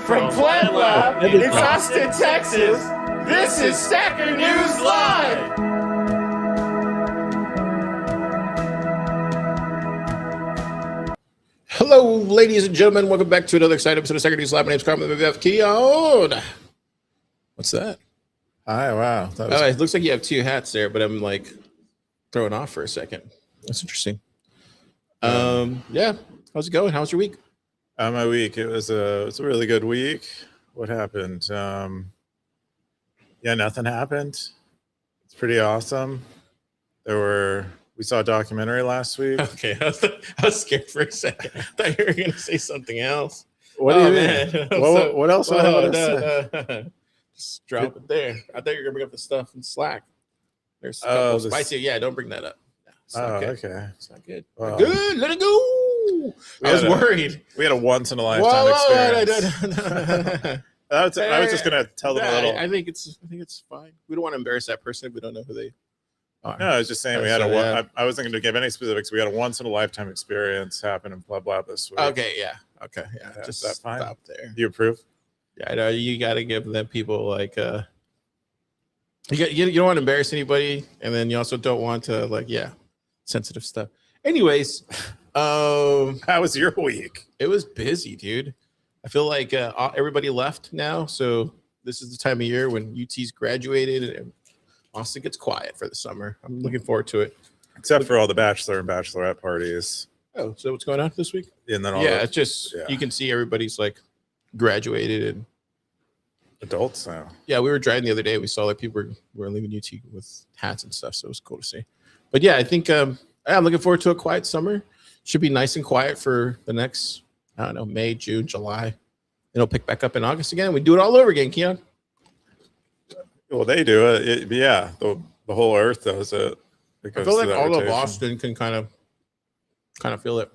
From Plant Lab in Austin, Texas, this is Stacker.News Live! Hello, ladies and gentlemen. Welcome back to another exciting episode of Stacker.News Live. My name's Carmen. We have Keyan. What's that? Hi, wow. It looks like you have two hats there, but I'm like throwing off for a second. That's interesting. Yeah. How's it going? How's your week? My week. It was a really good week. What happened? Nothing happened. It's pretty awesome. We saw a documentary last week. Okay. I was scared for a second. I thought you were going to say something else. What do you mean? What else would I want to say? No. Just drop it there. I thought you were going to bring up the stuff in Slack. There's a couple of spicy. Yeah, don't bring that up. No, okay. It's not good. Wow. Good. Let it go. I was worried. We had a once in a lifetime experience. I was just gonna tell them a little. I think it's fine. We don't want to embarrass that person if we don't know who they are. No, I was just saying we had I wasn't going to give any specifics. We had a once in a lifetime experience happen in blah blah this week. Okay, yeah. Just that fine? stop there. You approve? Yeah, I know you got to give them people like you don't want to embarrass anybody, and then you also don't want to sensitive stuff. Anyways. How was your week? It was busy, dude. I feel like everybody left now, so this is the time of year when UT's graduated and Austin gets quiet for the summer. I'm looking forward to it, except for all the bachelor and bachelorette parties. Oh, so what's going on this week? And then it's just you can see everybody's like graduated and adults now. Yeah, we were driving the other day. We saw like people were leaving UT with hats and stuff, so it was cool to see. But yeah, I think I'm looking forward to a quiet summer. Should be nice and quiet for the next, I don't know, May, June, July. It'll pick back up in August again. We do it all over again, Keyan. Well, they do it. The whole earth does it. I feel like all of Austin can kind of feel it.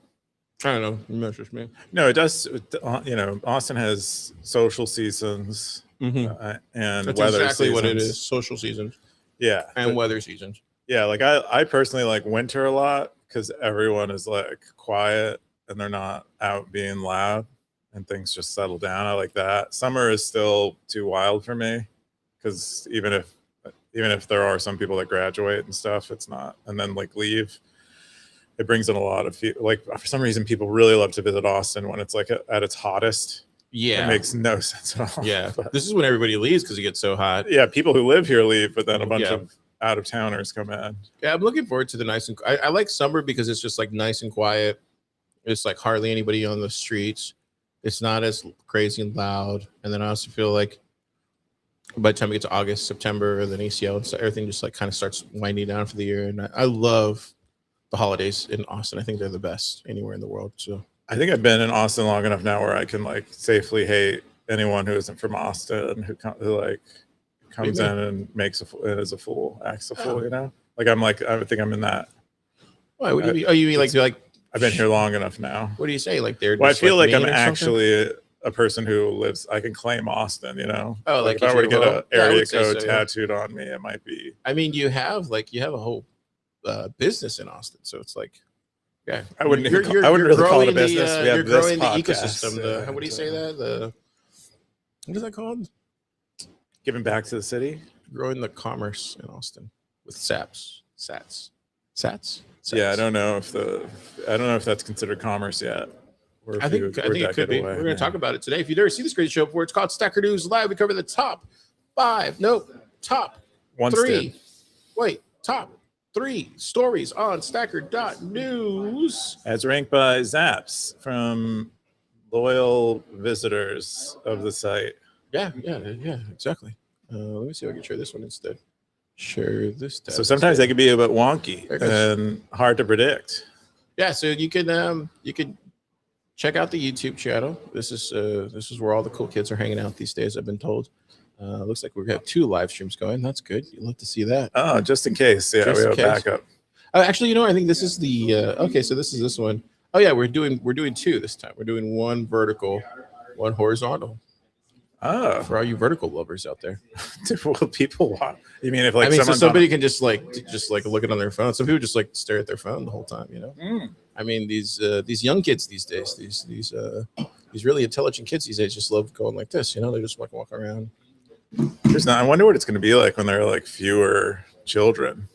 I don't know. Maybe that's just me. No, it does. Austin has social seasons and that's weather exactly seasons. What it is. Social seasons. Yeah. And weather seasons. Yeah. Like I personally like winter a lot, because everyone is like quiet and they're not out being loud and things just settle down. I like that. Summer is still too wild for me, because even if there are some people that graduate and stuff, it's not, and then like leave, it brings in a lot of like, for some reason people really love to visit Austin when it's like at its hottest. Yeah, it makes no sense at all. Yeah, this is when everybody leaves because it gets so hot. Yeah, people who live here leave, but then a bunch of out of towners come in. Yeah, I'm looking forward to the nice and I like summer because it's just like nice and quiet. It's like hardly anybody on the streets. It's not as crazy and loud. And then I also feel like by the time we get to August, September, then ACL, so everything just like kind of starts winding down for the year. And I love the holidays in Austin. I think they're the best anywhere in the world. So I think I've been in Austin long enough now where I can like safely hate anyone who isn't from Austin who comes in and acts a fool, you know? Like I think I'm in that. Why? What do you mean? Oh, you mean like I've been here long enough now. What do you say? Like they're I feel like I'm actually a person who lives, I can claim Austin, you know? Oh, like if I were to get an area code so, tattooed on me, it might be. I mean, you have a whole business in Austin, so it's like, yeah. I wouldn't really call it a business. You're growing the ecosystem. What do you say that? What is that called? Giving back to the city, growing the commerce in Austin with sats. Yeah, I don't know if that's considered commerce yet. I think it could be. We're going to talk about it today. If you've never seen this great show before, it's called Stacker.News Live. We cover the top 3 stories on Stacker.News, as ranked by Zaps from loyal visitors of the site. Yeah, exactly. Let me see if I can share this one instead. Share this tab. So sometimes they can be a bit wonky and hard to predict. Yeah, so you can check out the YouTube channel. This is where all the cool kids are hanging out these days, I've been told. Looks like we have 2 live streams going. That's good. You'd love to see that. Oh, just in case. Yeah, we have a backup. Actually, I think this is the okay, so this is this one. Oh yeah, we're doing 2 this time. We're doing 1 vertical, 1 horizontal. Oh, for all you vertical lovers out there. Well, people want. You mean if like so somebody can just look it on their phone. Some people just like stare at their phone the whole time. You know. I mean these young kids these days. These these really intelligent kids these days just love going like this. You know, they just like walk around. I wonder what it's going to be like when there are like fewer children.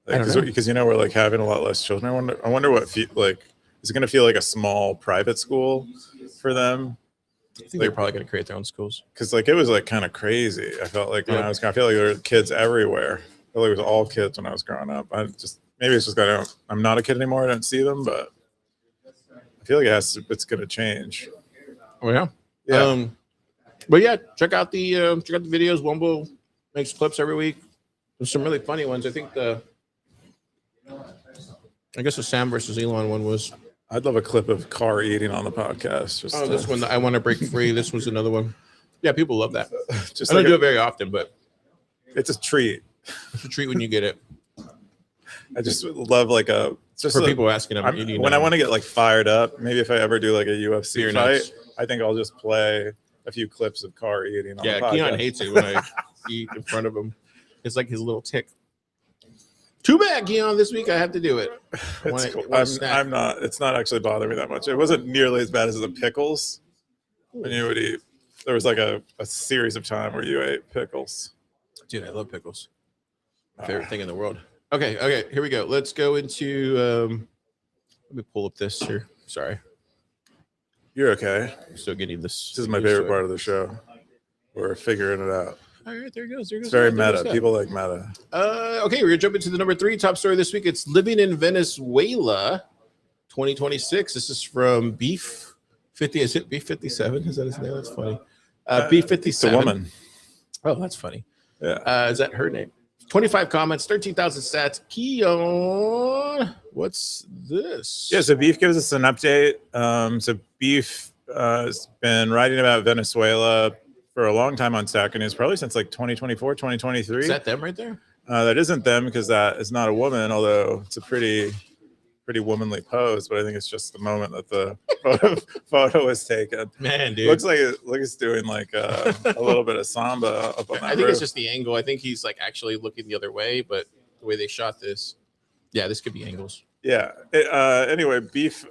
I don't know. Because you know we're like having a lot less children. I wonder what like is it going to feel like a small private school for them? I think they're probably going to create their own schools. Because like it was like kind of crazy. I felt like when I feel like there were kids everywhere. I feel like it was all kids when I was growing up. Maybe it's just that I'm not a kid anymore. I don't see them, but I feel like it's going to change. Oh yeah. Yeah. But yeah, check out the videos. Wumble makes clips every week. There's some really funny ones. I think I guess the Sam versus Elon one was. I'd love a clip of Car eating on the podcast. This one, I want to break free. This was another one. Yeah, people love that. I don't do it very often, but it's a treat. It's a treat when you get it. I just love like people asking them when I want to get like fired up. Maybe if I ever do like a UFC fight, nuts. I think I'll just play a few clips of Car eating. On the podcast. Keyan hates it when I eat in front of him. It's like his little tick. Too bad, Keyan. This week I have to do it. It's cool. I'm not. It's not actually bothering me that much. It wasn't nearly as bad as the pickles. When you would eat, there was like a series of time where you ate pickles. Dude, I love pickles. My favorite thing in the world. Okay, here we go. Let's go into. Let me pull up this here. Sorry, you're okay. I'm still getting this. This is my favorite part of the show. We're figuring it out. All right, there it goes. It's very meta. People like meta. Okay, we're gonna jump into the number 3 top story this week. It's living in Venezuela, 2026. This is from Beef 50. Is it Beef 57? Is that his name? That's funny. Beef 57. It's a woman. Oh, that's funny. Yeah. Is that her name? 25 comments, 13,000 stats. Keyan, what's this? Yeah, so Beef gives us an update. So Beef has been writing about Venezuela for a long time on Stacker.News, probably since like 2024, 2023. Is that them right there? That isn't them because that is not a woman, although it's a pretty womanly pose. But I think it's just the moment that the photo is taken. Man, dude. Looks like it's doing like a little bit of samba up on that I think roof. it's just the angle. I think he's like actually looking the other way, but the way they shot this, yeah, this could be angles. Yeah. Anyway, Beef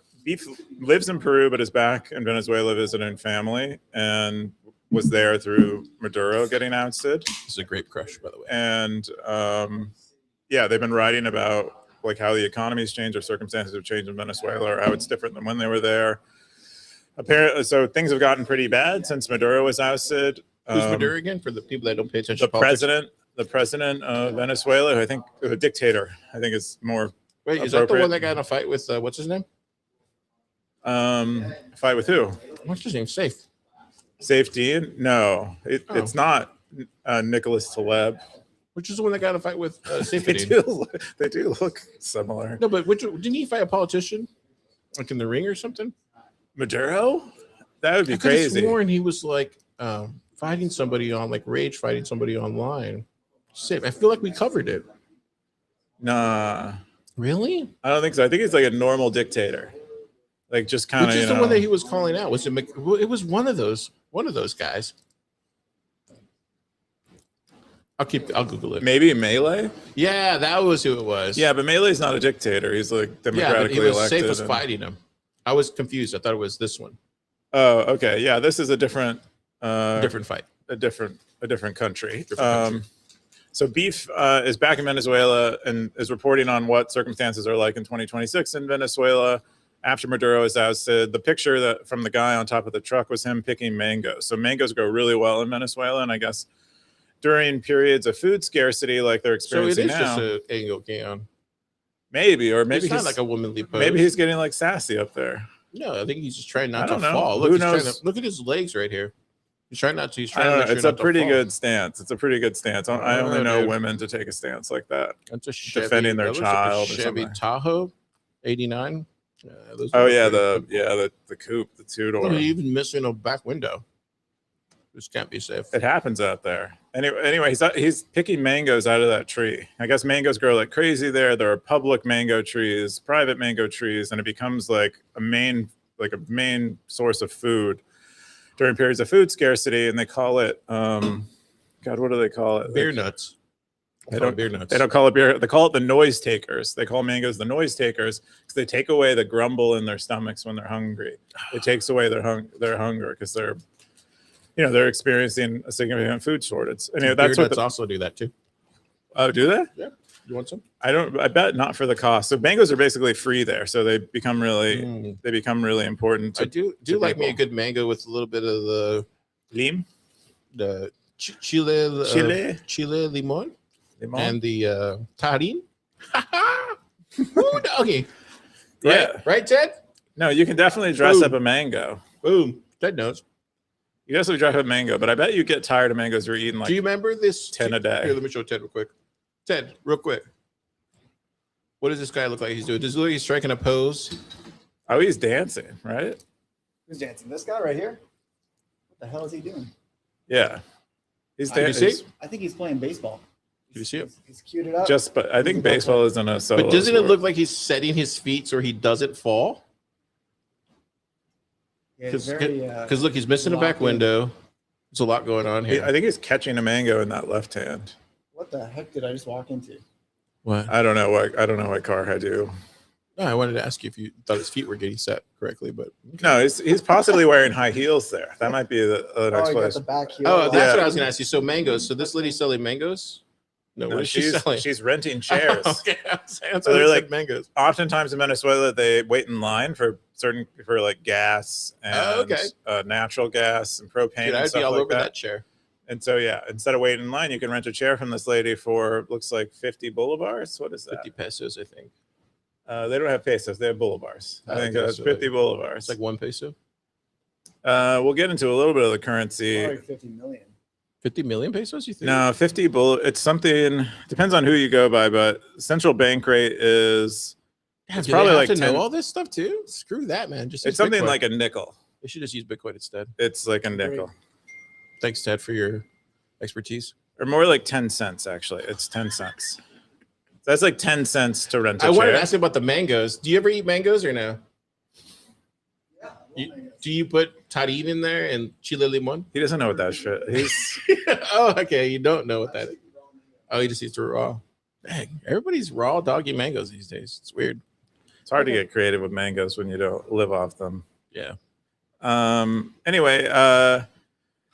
lives in Peru, but is back in Venezuela visiting family, and was there through Maduro getting ousted. This is a grape crush, by the way. And yeah, they've been writing about like how the economy's changed or circumstances have changed in Venezuela, or how it's different than when they were there. Apparently, so things have gotten pretty bad since Maduro was ousted. Who's Maduro again? For the people that don't pay attention. The president of Venezuela, who I think a dictator. I think is more. Wait, is that the one that got in a fight with what's his name? Fight with who? What's his name? Safe. Dean? No, it's not Nicholas Taleb. Which is the one that got in a fight with Safe. They do look similar. No, but didn't he fight a politician, like in the ring or something? Maduro? That would be I crazy. could have sworn he was like fighting somebody fighting somebody online. Safe. I feel like we covered it. Nah. Really? I don't think so. I think he's like a normal dictator. Like just kind of. Which is the one that he was calling out? Was it? It was one of those guys. I'll Google it. Maybe Melee. Yeah, that was who it was. Yeah, but Melee's not a dictator. He's like democratically elected. Safe was fighting him. I was confused. I thought it was this one. Oh, okay. Yeah, this is a different fight. A different country. So Beef is back in Venezuela and is reporting on what circumstances are like in 2026 in Venezuela after Maduro is ousted. The picture that from the guy on top of the truck was him picking mangoes. So mangoes grow really well in Venezuela, and I guess during periods of food scarcity like they're experiencing now. So it is just an angle, Keyan. Maybe it's not like a womanly pose. Maybe he's getting like sassy up there. No, I think he's just trying not to fall. Look, Look at his legs right here. He's trying not to. He's trying I don't to know. It's a pretty good stance. I only know women to take a stance like that. That's a Chevy, defending their child. Like a Chevy Tahoe, 89. The coupe, the two-door. Well, even missing a back window. This can't be safe. It happens out there. Anyway, he's picking mangoes out of that tree. I guess mangoes grow like crazy there. There are public mango trees, private mango trees, and it becomes like a main source of food during periods of food scarcity. And they call it, what do they call it? Beer nuts. They Call it don't beer nuts. They don't call it beer. They call it the noise takers. They call mangoes the noise takers because they take away the grumble in their stomachs when they're hungry. It takes away their hunger because they're experiencing a significant food shortage. Anyway, Beer that's what nuts also do that too. Oh, do they? Yeah. You want some? I bet not for the cost. So mangoes are basically free there, so they become really important. I do like me a good mango with a little bit of the Lim, the chile limon, and the tajín. Ooh, doggy. Yeah. Right, Ted? No, you can definitely dress Boom. up a mango. Boom. Ted knows. You definitely dress up a mango, but I bet you get tired of mangoes. You're eating like. Do you remember this 10 a day? Here, let me show Ted real quick. Ted, real quick. What does this guy look like he's doing? Does he look like he's striking a pose? Oh, he's dancing, right? Who's dancing? This guy right here? What the hell is he doing? Yeah. He's Can you dancing. see? I think he's playing baseball. Can you see him? He's queued it up. But I think baseball isn't a solo. But doesn't it sport. look like he's setting his feet so he doesn't fall? Because Because look, he's missing a back window. There's a lot going on here. I think he's catching a mango in that left hand. what the heck did I just walk into? What? I don't know what car I do. No, I wanted to ask you if you thought his feet were getting set correctly, but No, he's possibly wearing high heels there. That might be an Oh, you got the explanation. back heel. oh, that's Yeah. what I was going to ask you. So mangoes. So this lady's selling mangoes? No, what is she selling? she's renting chairs. Okay, that's So they're like like- mangoes. Oftentimes in Venezuela, they wait in line for like gas and okay. Natural gas and propane Dude, and I'd be stuff all like over that. that chair. And so instead of waiting in line, you can rent a chair from this lady for looks like 50 bolivars. What is that? 50 pesos, I think. They don't have pesos; they have bolivars. I think Okay, it's so 50 bolivars. It's like 1 peso. We'll get into a little bit of the currency. Probably 50 million. 50 million pesos, you think? No, 50 it's something depends on who you go by, but central bank rate is Damn, it's do probably they like have to 10 know all this stuff too. Screw that, man. Just it's use something Bitcoin. like a nickel. They should just use Bitcoin instead. It's like a nickel. Thanks, Ted, for your expertise. Or more like 10 cents, actually. It's 10 cents. That's like 10 cents to rent a I chair. wanted to ask you about the mangoes. Do you ever eat mangoes or no? Do you put tajín in there and chile limon? He doesn't know what that shit. He's Oh, okay. You don't know what that is. Oh, he just eats it raw. Dang, everybody's raw doggy mangoes these days. It's weird. it's hard to get creative with mangoes when you don't live off them. Yeah. Anyway,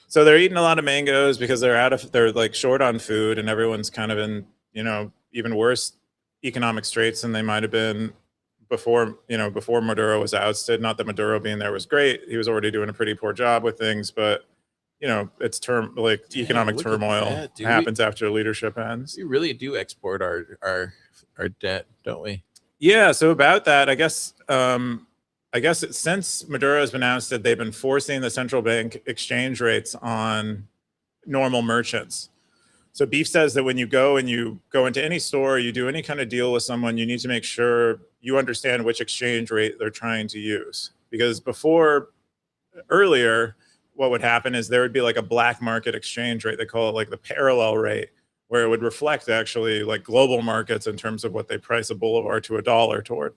so they're eating a lot of mangoes because they're like short on food, and everyone's kind of in, even worse economic straits than they might have been before Maduro was ousted. Not that Maduro being there was great. He was already doing a pretty poor job with things, but it's economic look at turmoil that, dude. happens after leadership ends. We really do export our debt, don't we? Yeah. So about that, I guess since Maduro has been ousted, they've been forcing the central bank exchange rates on normal merchants. So Beef says that when you go into any store, you do any kind of deal with someone, you need to make sure you understand which exchange rate they're trying to use. Because earlier, what would happen is there would be like a black market exchange rate. They call it like the parallel rate, where it would reflect actually like global markets in terms of what they price a bolivar to a dollar toward.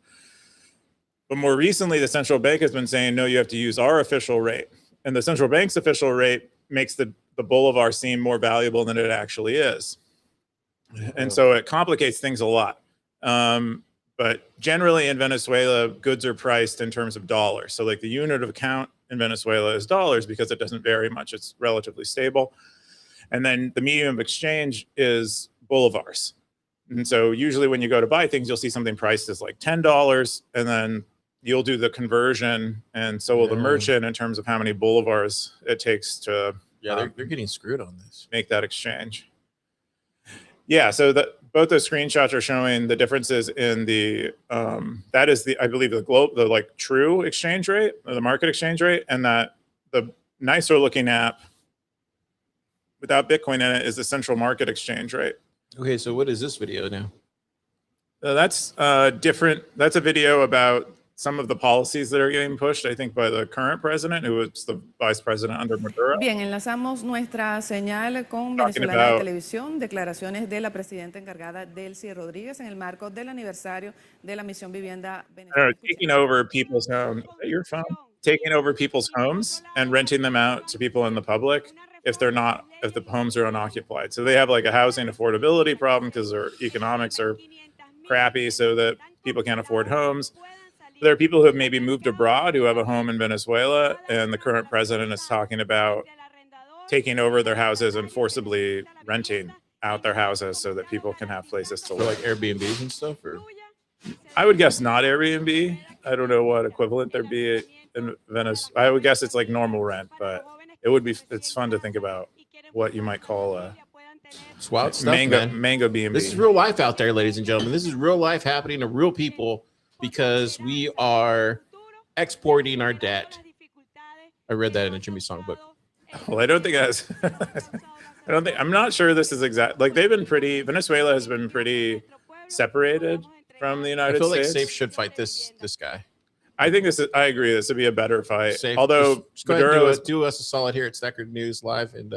But more recently, the central bank has been saying, no, you have to use our official rate. And the central bank's official rate makes the bolivar seem more valuable than it actually is. And so it complicates things a lot. But generally in Venezuela, goods are priced in terms of dollars. So like the unit of account in Venezuela is dollars because it doesn't vary much. It's relatively stable. And then the medium of exchange is bolivars. And so usually when you go to buy things, you'll see something priced as like $10, and then you'll do the conversion, and so will the merchant in terms of how many bolivars it takes to they're getting screwed on this. make that exchange. Yeah, so both those screenshots are showing the differences in the that is I believe the like true exchange rate, or the market exchange rate, and that the nicer looking app without Bitcoin in it is the central market exchange rate. Okay, so what is this video now? That's different. That's a video about some of the policies that are getting pushed, I think, by the current president, who was the vice president under Maduro. Bien, enlazamos nuestra señal con Venezolana de Televisión, declaraciones de la presidenta encargada, Delcy Rodríguez, en el marco del aniversario de la misión Vivienda Venezolana. Taking over people's homes. Your phone. Taking over people's homes and renting them out to people in the public if the homes are unoccupied. So they have like a housing affordability problem because their economics are crappy, so that people can't afford homes. There are people who have maybe moved abroad who have a home in Venezuela, and the current president is talking about taking over their houses and forcibly renting out their houses so that people can have places to For live. like Airbnbs and stuff, or I would guess not Airbnb. I don't know what equivalent there'd be in Venice. I would guess it's like normal rent, but it's fun to think about what you might call a it's wild stuff, man. mango B&B. This is real life out there, ladies and gentlemen. This is real life happening to real people because we are exporting our debt. I read that in a Jimmy songbook. Well, I don't think it has. I'm not sure this is exact. Like Venezuela has been pretty separated from the United States. I feel like Safe should fight this guy. I agree. This would be a better fight. Safe, although just go ahead and do us a solid here at Stacker.News Live and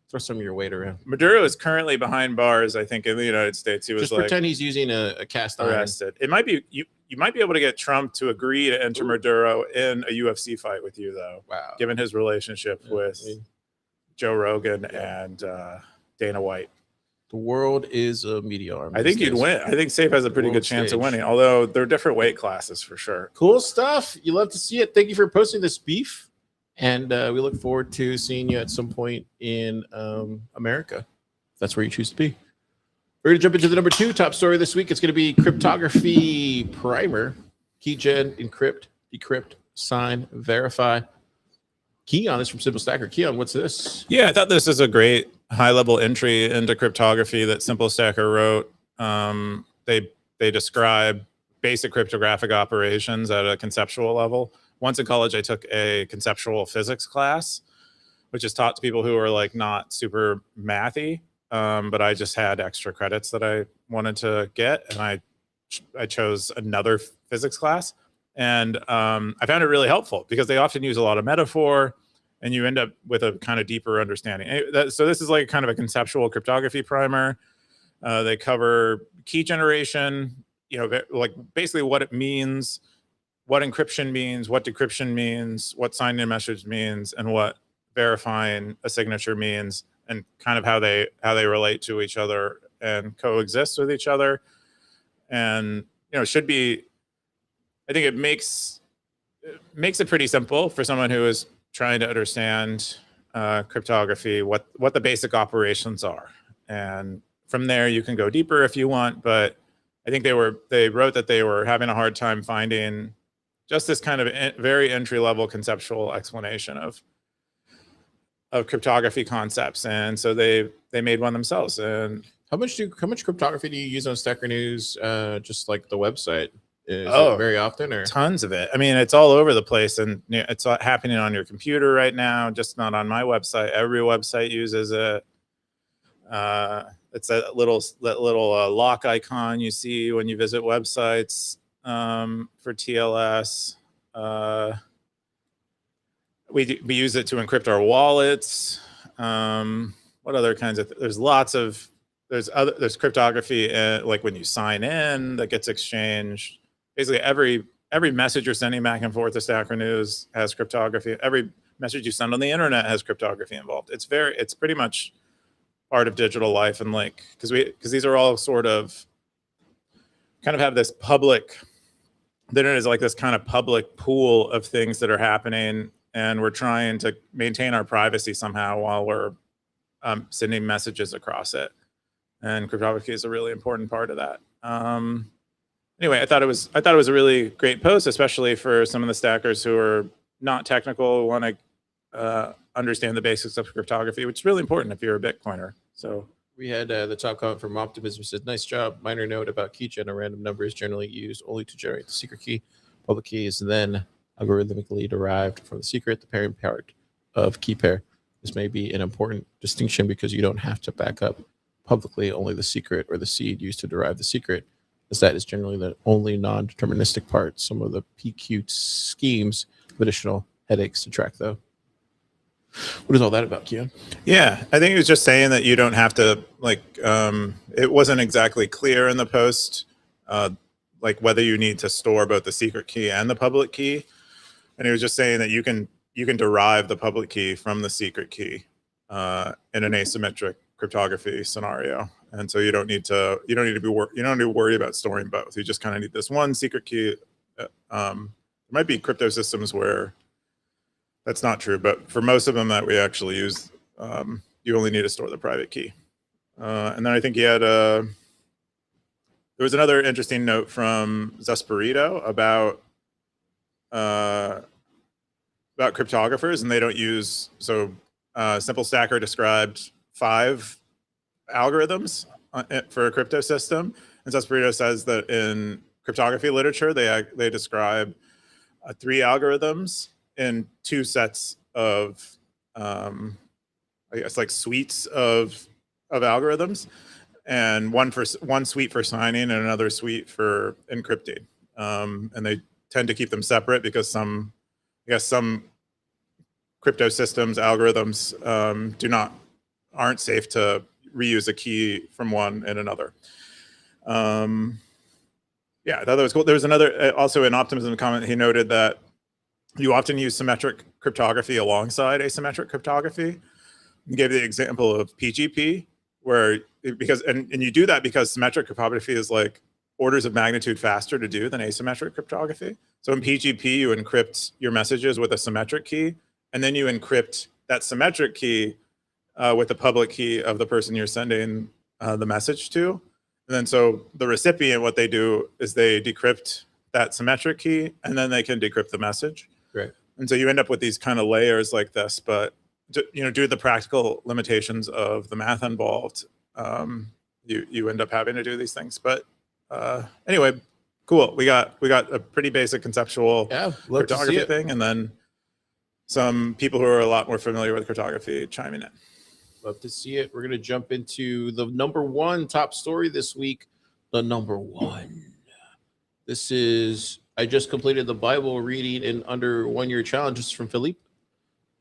throw some of your weight around. Maduro is currently behind bars, I think, in the United States. He was just pretend he's using a cast iron. Arrested. It might be you might be able to get Trump to agree to enter Maduro in a UFC fight with you, though. Wow. Given his relationship with Joe Rogan and Dana White. The world is a media arm. I think you'd win. I think Safe has a pretty good chance of winning, although they're different weight classes for sure. Cool stuff. You love to see it. Thank you for posting this beef. And we look forward to seeing you at some point in America. If that's where you choose to be. We're going to jump into the number 2 top story this week. It's going to be Cryptography Primer. Keygen, encrypt, decrypt, sign, verify. Keyan is from Simple Stacker. Keyan, what's this? Yeah, I thought this is a great high-level entry into cryptography that Simple Stacker wrote. They describe basic cryptographic operations at a conceptual level. Once in college, I took a conceptual physics class, which is taught to people who are like not super mathy, but I just had extra credits that I wanted to get, and I chose another physics class. And I found it really helpful because they often use a lot of metaphor, and you end up with a kind of deeper understanding. So this is like kind of a conceptual cryptography primer. They cover key generation, like basically what it means, what encryption means, what decryption means, what signing a message means, and what verifying a signature means, and kind of how they relate to each other and coexist with each other. And should be, I think it makes it pretty simple for someone who is trying to understand cryptography, what the basic operations are. And from there you can go deeper if you want, but I think they wrote that they were having a hard time finding just this kind of very entry-level conceptual explanation of cryptography concepts, and so they made one themselves. And how much cryptography do you use on Stacker.News? Just like the website. Is it very often, or tons of it? I mean, it's all over the place, and it's happening on your computer right now. Just not on my website. Every website uses it. It's that little lock icon you see when you visit websites for TLS. We use it to encrypt our wallets. What other kinds of there's cryptography like when you sign in that gets exchanged. Basically every message you're sending back and forth to Stacker.News has cryptography. Every message you send on the internet has cryptography involved. It's pretty much part of digital life, and like because these are all sort of kind of have this public. The internet is like this kind of public pool of things that are happening, and we're trying to maintain our privacy somehow while we're sending messages across it. And cryptography is a really important part of that. Anyway, I thought it was a really great post, especially for some of the stackers who are not technical, want to understand the basics of cryptography, which is really important if you're a Bitcoiner. So we had the top comment from Optimism says, "Nice job. Minor note about keygen: a random number is generally used only to generate the secret key. Public key is then algorithmically derived from the secret, the pairing part of key pair. This may be an important distinction because you don't have to back up publicly only the secret or the seed used to derive the secret, as that is generally the only non-deterministic part. Some of the PQ schemes have additional headaches to track, though." What is all that about, Keyan? Yeah, I think it was just saying that you don't have to, like, it wasn't exactly clear in the post, like whether you need to store both the secret key and the public key. And he was just saying that you can derive the public key from the secret key. in an asymmetric cryptography scenario. And so you don't need to worry about storing both. You just kind of need this one secret key. There might be crypto systems where that's not true, but for most of them that we actually use, you only need to store the private key. And then I think he had there was another interesting note from Zesperito about cryptographers, and they don't use, Simple Stacker described 5 algorithms for a crypto system, and Zesperito says that in cryptography literature they describe 3 algorithms in 2 sets of I guess like suites of algorithms, and one suite for signing and another suite for encrypting, and they tend to keep them separate because some crypto systems algorithms aren't safe to reuse a key from one and another. Yeah, I thought that was cool. There was another, also in Optimism comment, he noted that you often use symmetric cryptography alongside asymmetric cryptography. He gave the example of PGP, where and you do that because symmetric cryptography is like orders of magnitude faster to do than asymmetric cryptography. So in PGP, you encrypt your messages with a symmetric key, and then you encrypt that symmetric key with the public key of the person you're sending the message to. And then so the recipient, what they do is they decrypt that symmetric key, and then they can decrypt the message. Right. And so you end up with these kind of layers like this, but due to the practical limitations of the math involved, you end up having to do these things. But anyway, cool. We got a pretty basic conceptual cryptography thing, and then some people who are a lot more familiar with cryptography chiming in. Love to see it. We're going to jump into the #1 top story this week. The #1. This is, I just completed the Bible reading in under 1 year challenge. This is from Philippe.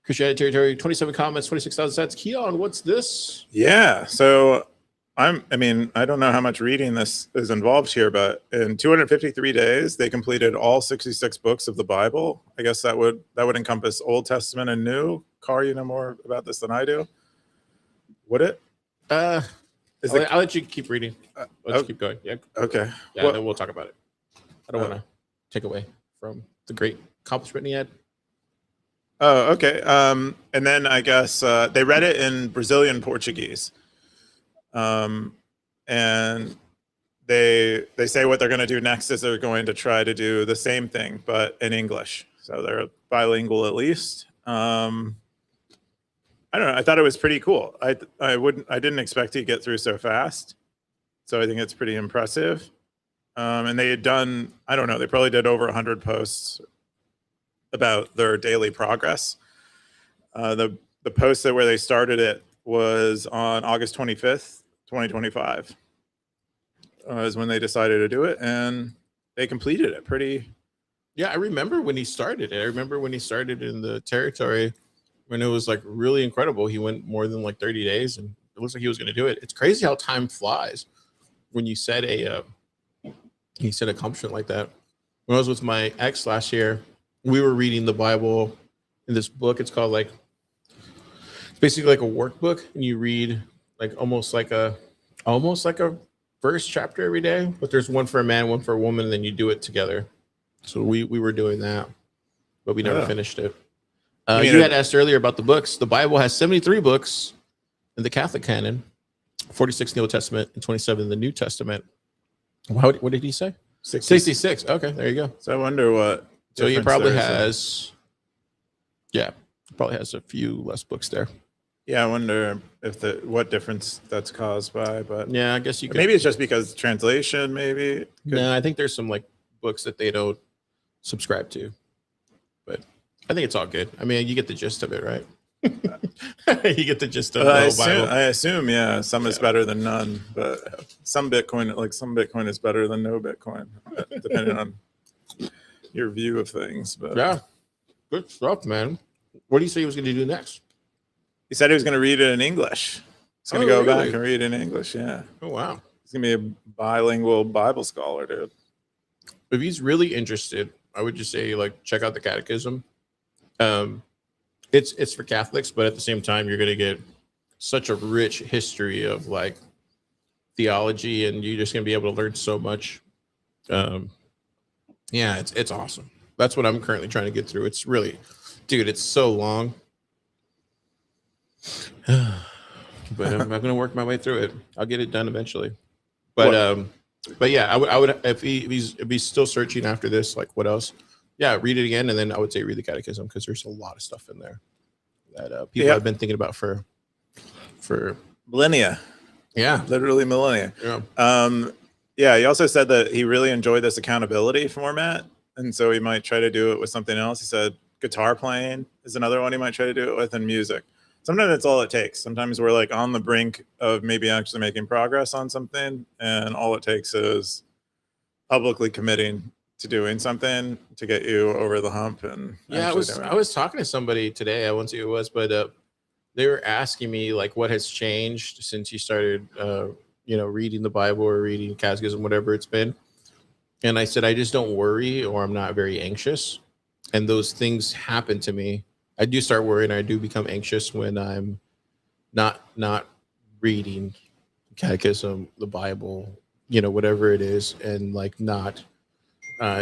Christianity Territory, 27 comments, 26,000 sats. Keyan, what's this? Yeah. So I don't know how much reading this is involved here, but in 253 days, they completed all 66 books of the Bible. I guess that would encompass Old Testament and New. Carr, you know more about this than I do. Would it? I'll let you keep reading. Let's keep going. Yeah. Okay. Yeah, then we'll talk about it. I don't want to take away from the great accomplishment he had. Oh, okay. And then I guess they read it in Brazilian Portuguese. And they say what they're going to do next is they're going to try to do the same thing, but in English. So they're bilingual at least. I don't know. I thought it was pretty cool. I didn't expect to get through so fast. So I think it's pretty impressive. And they had done, I don't know, they probably did over 100 posts about their daily progress. The post where they started it was on August 25th, 2025. Is when they decided to do it, and they completed it pretty. Yeah, I remember when he started it. I remember when he started in the territory when it was like really incredible. He went more than like 30 days, and it looks like he was going to do it. It's crazy how time flies when you set a accomplishment like that. When I was with my ex last year, we were reading the Bible in this book. It's called it's basically like a workbook, and you read like almost like a first chapter every day, but there's one for a man, one for a woman, and then you do it together. So we were doing that, but we never finished it. You had asked earlier about the books. The Bible has 73 books in the Catholic canon, 46 in the Old Testament, and 27 in the New Testament. What did he say? 66. Okay, there you go. So I wonder what. So he probably has, probably has a few less books there. Yeah, I wonder if what difference that's caused by, but yeah, I guess you could. Maybe it's just because translation, maybe. No, I think there's some like books that they don't subscribe to, but I think it's all good. I mean, you get the gist of it, right? You get the gist of the Bible. I assume, yeah, some is better than none, but some Bitcoin is better than no Bitcoin, depending on your view of things. But yeah, good stuff, man. What do you say he was going to do next? He said he was going to read it in English. He's going to go back and read it in English. Yeah. Oh, wow. He's going to be a bilingual Bible scholar, dude. If he's really interested, I would just say check out the Catechism. It's for Catholics, but at the same time, you're going to get such a rich history of like theology, and you're just gonna be able to learn so much. Yeah, it's awesome. That's what I'm currently trying to get through. It's really, dude, it's so long. But I'm gonna work my way through it. I'll get it done eventually. But yeah, I would if he's still searching after this, like what else? Yeah, read it again, and then I would say read the Catechism, because there's a lot of stuff in there that people have been thinking about for millennia. Yeah, literally millennia. Yeah. He also said that he really enjoyed this accountability format, and so he might try to do it with something else. He said guitar playing is another one he might try to do it with, and music. Sometimes that's all it takes. Sometimes we're like on the brink of maybe actually making progress on something, and all it takes is publicly committing to doing something to get you over the hump. And yeah, I was talking to somebody today. I won't see who it was, but they were asking me like what has changed since you started, reading the Bible or reading Catechism, whatever it's been. And I said, I just don't worry, or I'm not very anxious. And those things happen to me. I do start worrying. I do become anxious when I'm not reading Catechism, the Bible, whatever it is, and like not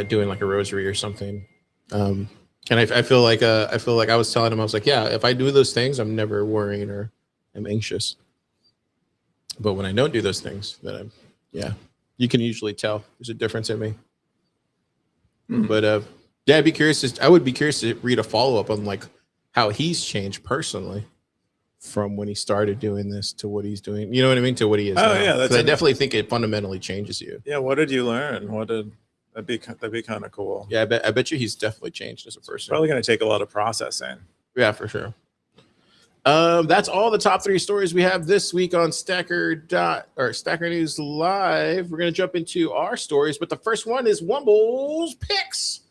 doing like a rosary or something. And I feel like I was telling him, I was like, yeah, if I do those things, I'm never worrying or I'm anxious. But when I don't do those things, then you can usually tell there's a difference in me. But yeah, I would be curious to read a follow-up on like how he's changed personally from when he started doing this to what he's doing. You know what I mean? To what he is now. Yeah, I definitely think it fundamentally changes you. Yeah, what did you learn? That'd be kind of cool. Yeah, I bet you he's definitely changed as a person. Probably going to take a lot of processing. Yeah, for sure. That's all the top 3 stories we have this week on Stacker.News Live. We're going to jump into our stories, but the first one is Womble's Picks.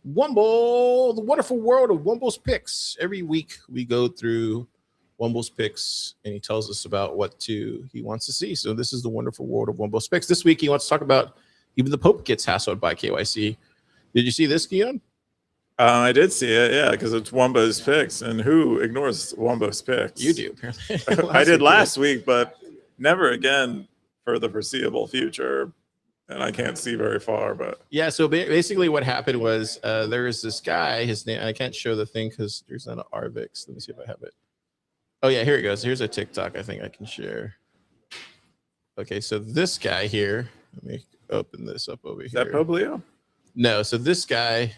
Womble, the wonderful world of Womble's Picks. Every week we go through Womble's Picks, and he tells us about what he wants to see. So this is the wonderful world of Womble's Picks. This week he wants to talk about even the Pope gets hassled by KYC. Did you see this, Keyan? I did see it, yeah, because it's Wombo's Picks, and who ignores Wombo's Picks? You do, apparently. I did last week, but never again for the foreseeable future. And I can't see very far, but yeah. So basically, what happened was there is this guy. His name, I can't show the thing because there's not an RVix. Let me see if I have it. Oh yeah, here it goes. Here's a TikTok I think I can share. Okay, so this guy here. Let me open this up over here. Is that Pope Leo? No. So this guy.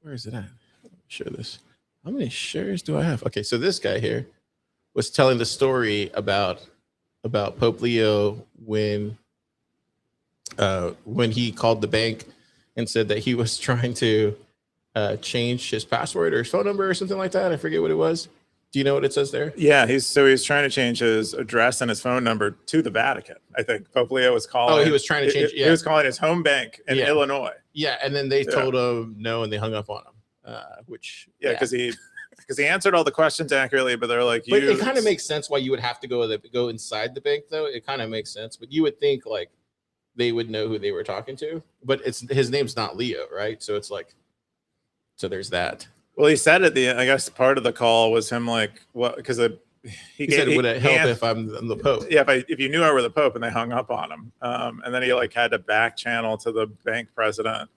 Where is it at? Let me show this. How many shares do I have? Okay, so this guy here was telling the story about Pope Leo when he called the bank and said that he was trying to change his password or his phone number or something like that. I forget what it was. Do you know what it says there? Yeah, he's trying to change his address and his phone number to the Vatican. I think Pope Leo was calling. Oh, he was trying to change. He was calling his home bank in Illinois. Yeah, and then they told him no, and they hung up on him. Because he answered all the questions accurately, but they're like, but it kind of makes sense why you would have to go inside the bank, though. It kind of makes sense, but you would think like they would know who they were talking to, but his name's not Leo, right? So it's like, so there's that. Well, he said at the end, I guess part of the call was him like, what? Because he said, would it help if I'm the Pope? Yeah, if you knew I were the Pope, and they hung up on him, and then he like had to back channel to the bank president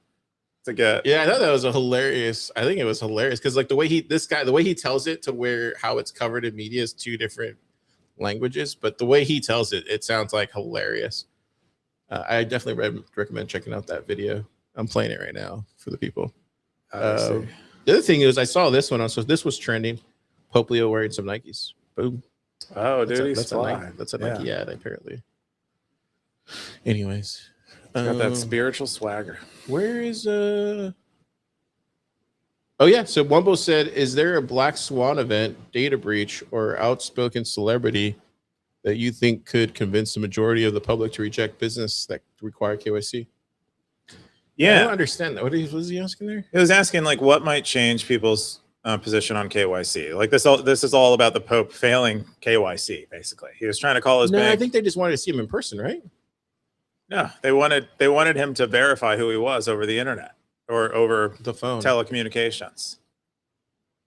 to get. Yeah, I thought that was hilarious. I think it was hilarious because like the way he tells it to how it's covered in media is 2 different languages, but the way he tells it, it sounds like hilarious. I definitely recommend checking out that video. I'm playing it right now for the people. The other thing is I saw this one. So this was trending. Pope Leo wearing some Nikes. Boom. Oh, dude, that's a Nike ad, apparently. Anyways. Got that spiritual swagger. Where is Oh yeah, so Wumbo said, is there a Black Swan event, data breach, or outspoken celebrity that you think could convince the majority of the public to reject business that require KYC? Yeah, I don't understand that. What was he asking there? He was asking like what might change people's position on KYC. Like this is all about the Pope failing KYC. Basically, he was trying to call his bank. I think they just wanted to see him in person, right? No, they wanted him to verify who he was over the internet or over the phone, telecommunications.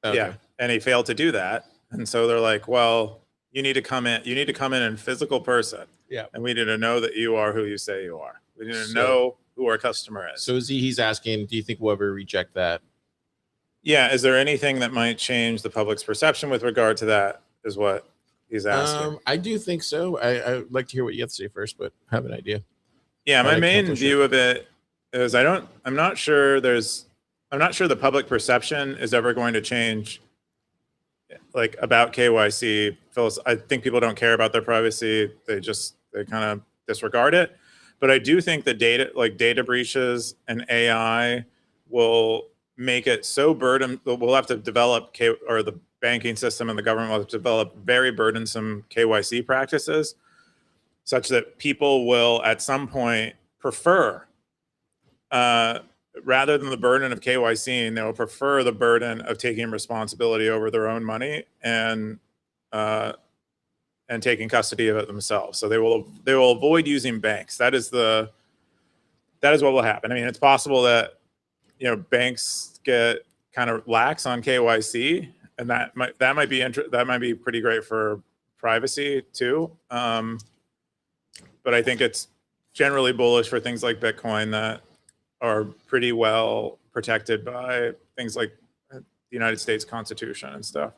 Okay. Yeah, and he failed to do that. And so they're like, well, you need to come in physical person. Yeah. And we need to know that you are who you say you are. We need to know who our customer is. So he's asking, do you think we'll ever reject that? Yeah. Is there anything that might change the public's perception with regard to that, is what he's asking. I do think so. I'd like to hear what you have to say first, but I have an idea. Yeah, my main view of it is I'm not sure the public perception is ever going to change, like, about KYC. I think people don't care about their privacy. They kind of disregard it. But I do think that data breaches and AI will make it so we'll have to develop the banking system and the government will have to develop very burdensome KYC practices, such that people will at some point prefer, rather than the burden of KYC, they will prefer the burden of taking responsibility over their own money and taking custody of it themselves. So they will avoid using banks. That is what will happen. I mean, it's possible that banks get kind of lax on KYC, and that might be pretty great for privacy too. But I think it's generally bullish for things like Bitcoin that are pretty well protected by things like the United States Constitution and stuff.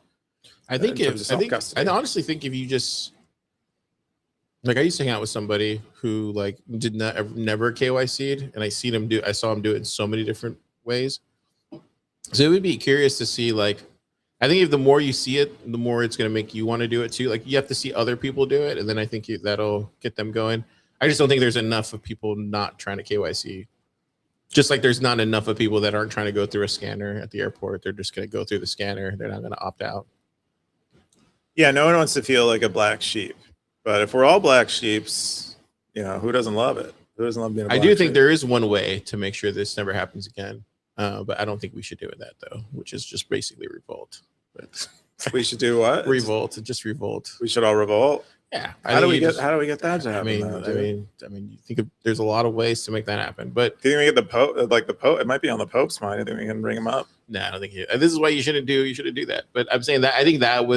I honestly think if you just, like, I used to hang out with somebody who like never KYC'd, and I saw him do it in so many different ways. So it would be curious to see, like, I think if the more you see it, the more it's going to make you want to do it too. Like, you have to see other people do it, and then I think that'll get them going. I just don't think there's enough of people not trying to KYC. Just like there's not enough of people that aren't trying to go through a scanner at the airport. They're just going to go through the scanner. They're not going to opt out. Yeah, no one wants to feel like a black sheep. But if we're all black sheeps, who doesn't love it? Who doesn't love being a black sheep? I do think there is one way to make sure this never happens again. But I don't think we should do that, though, which is just basically revolt. But we should do what? Revolt. We should all revolt. Yeah. How do we get that to happen? I mean, you think there's a lot of ways to make that happen, but do you think we get the Pope? Like the Pope, it might be on the Pope's mind. I think we can bring him up. No, I don't think this is why you shouldn't do that. But I'm saying that I think that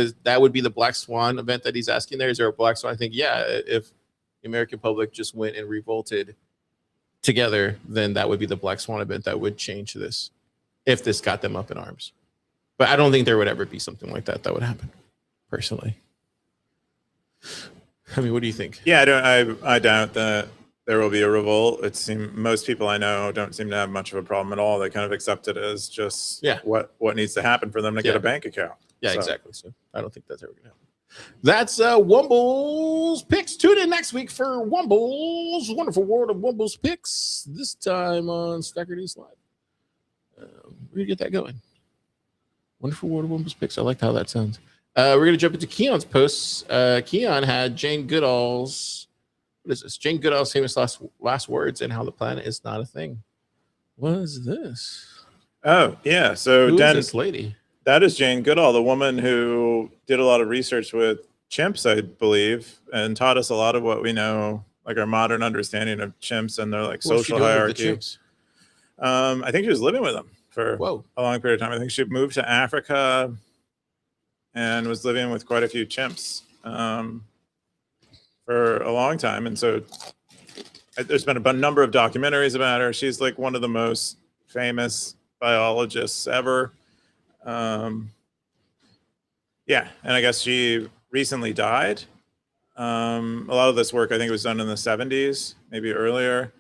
would be the Black Swan event that he's asking there. Is there a Black Swan? I think, yeah, if the American public just went and revolted together, then that would be the Black Swan event that would change this, if this got them up in arms. But I don't think there would ever be something like that would happen, personally. I mean, what do you think? Yeah, I doubt that there will be a revolt. Most people I know don't seem to have much of a problem at all. They kind of accept it as just what needs to happen for them to get a bank account. Yeah, exactly. So I don't think that's ever going to happen. That's Womble's Picks. Tune in next week for Womble's Wonderful World of Womble's Picks, this time on Stacker.News Live. We're going to get that going. Wonderful World of Womble's Picks. I liked how that sounds. We're going to jump into Keyan's posts. Keyan had Jane Goodall's, what is this? Jane Goodall's famous last words and how the planet is not a thing. What is this? Oh, yeah. So who is this lady? That is Jane Goodall, the woman who did a lot of research with chimps, I believe, and taught us a lot of what we know, like our modern understanding of chimps and their social hierarchy. I think she was living with them for a long period of time. I think she moved to Africa and was living with quite a few chimps for a long time. And so there's been a number of documentaries about her. She's like one of the most famous biologists ever. Yeah, and I guess she recently died. A lot of this work, I think, was done in the 70s, maybe earlier.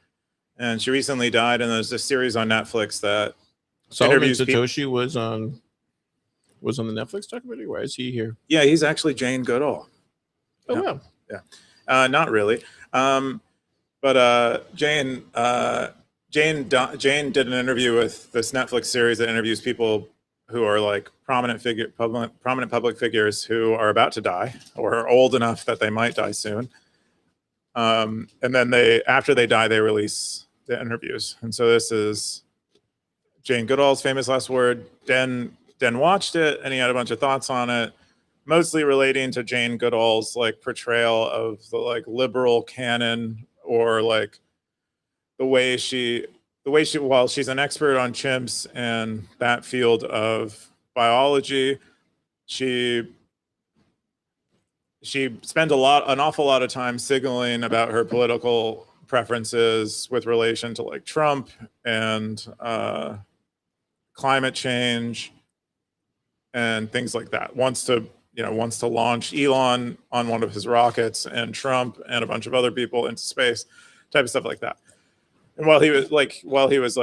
And she recently died, and there's this series on Netflix that Solomon Satoshi was on the Netflix documentary. Why is he here? Yeah, he's actually Jane Goodall. Oh, wow. Yeah. Not really. But Jane did an interview with this Netflix series that interviews people who are like prominent public figures who are about to die or are old enough that they might die soon. And then after they die, they release the interviews. And so this is Jane Goodall's famous last word. Den watched it and he had a bunch of thoughts on it, mostly relating to Jane Goodall's like portrayal of the like liberal canon, or like the way she, while she's an expert on chimps and that field of biology, she she spent an awful lot of time signaling about her political preferences with relation to like Trump and climate change and things like that. Wants to launch Elon on one of his rockets and Trump and a bunch of other people into space, type of stuff like that. And while he was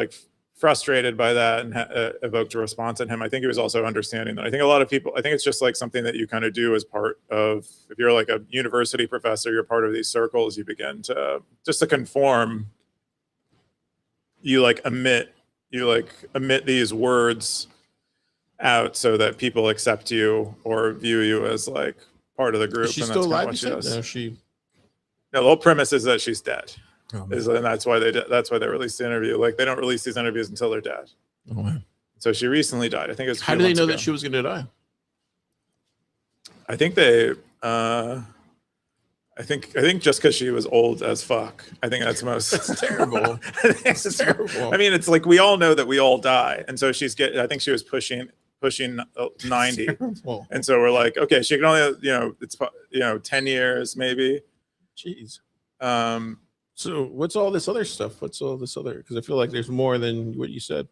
frustrated by that and evoked a response in him, I think he was also understanding that. I think a lot of people, I think it's just like something that you kind of do as part of, if you're like a university professor, you're part of these circles, you begin to, just to conform, you emit these words out so that people accept you or view you as like part of the group. She's and that's still alive. what she does. No, the whole premise is that she's dead. Oh, And that's why they released the interview. Like, they don't release these interviews until they're dead. oh, wow. So she recently died. I think it was. How do they know that she was going to die? I think they. I think just because she was old as fuck. I think that's most. That's terrible. That's terrible. I mean, it's like we all know that we all die, and so I think she was pushing 90, and so we're like, okay, she can only, it's 10 years maybe. Jeez. So what's all this other stuff? What's all this other? Because I feel like there's more than what you said.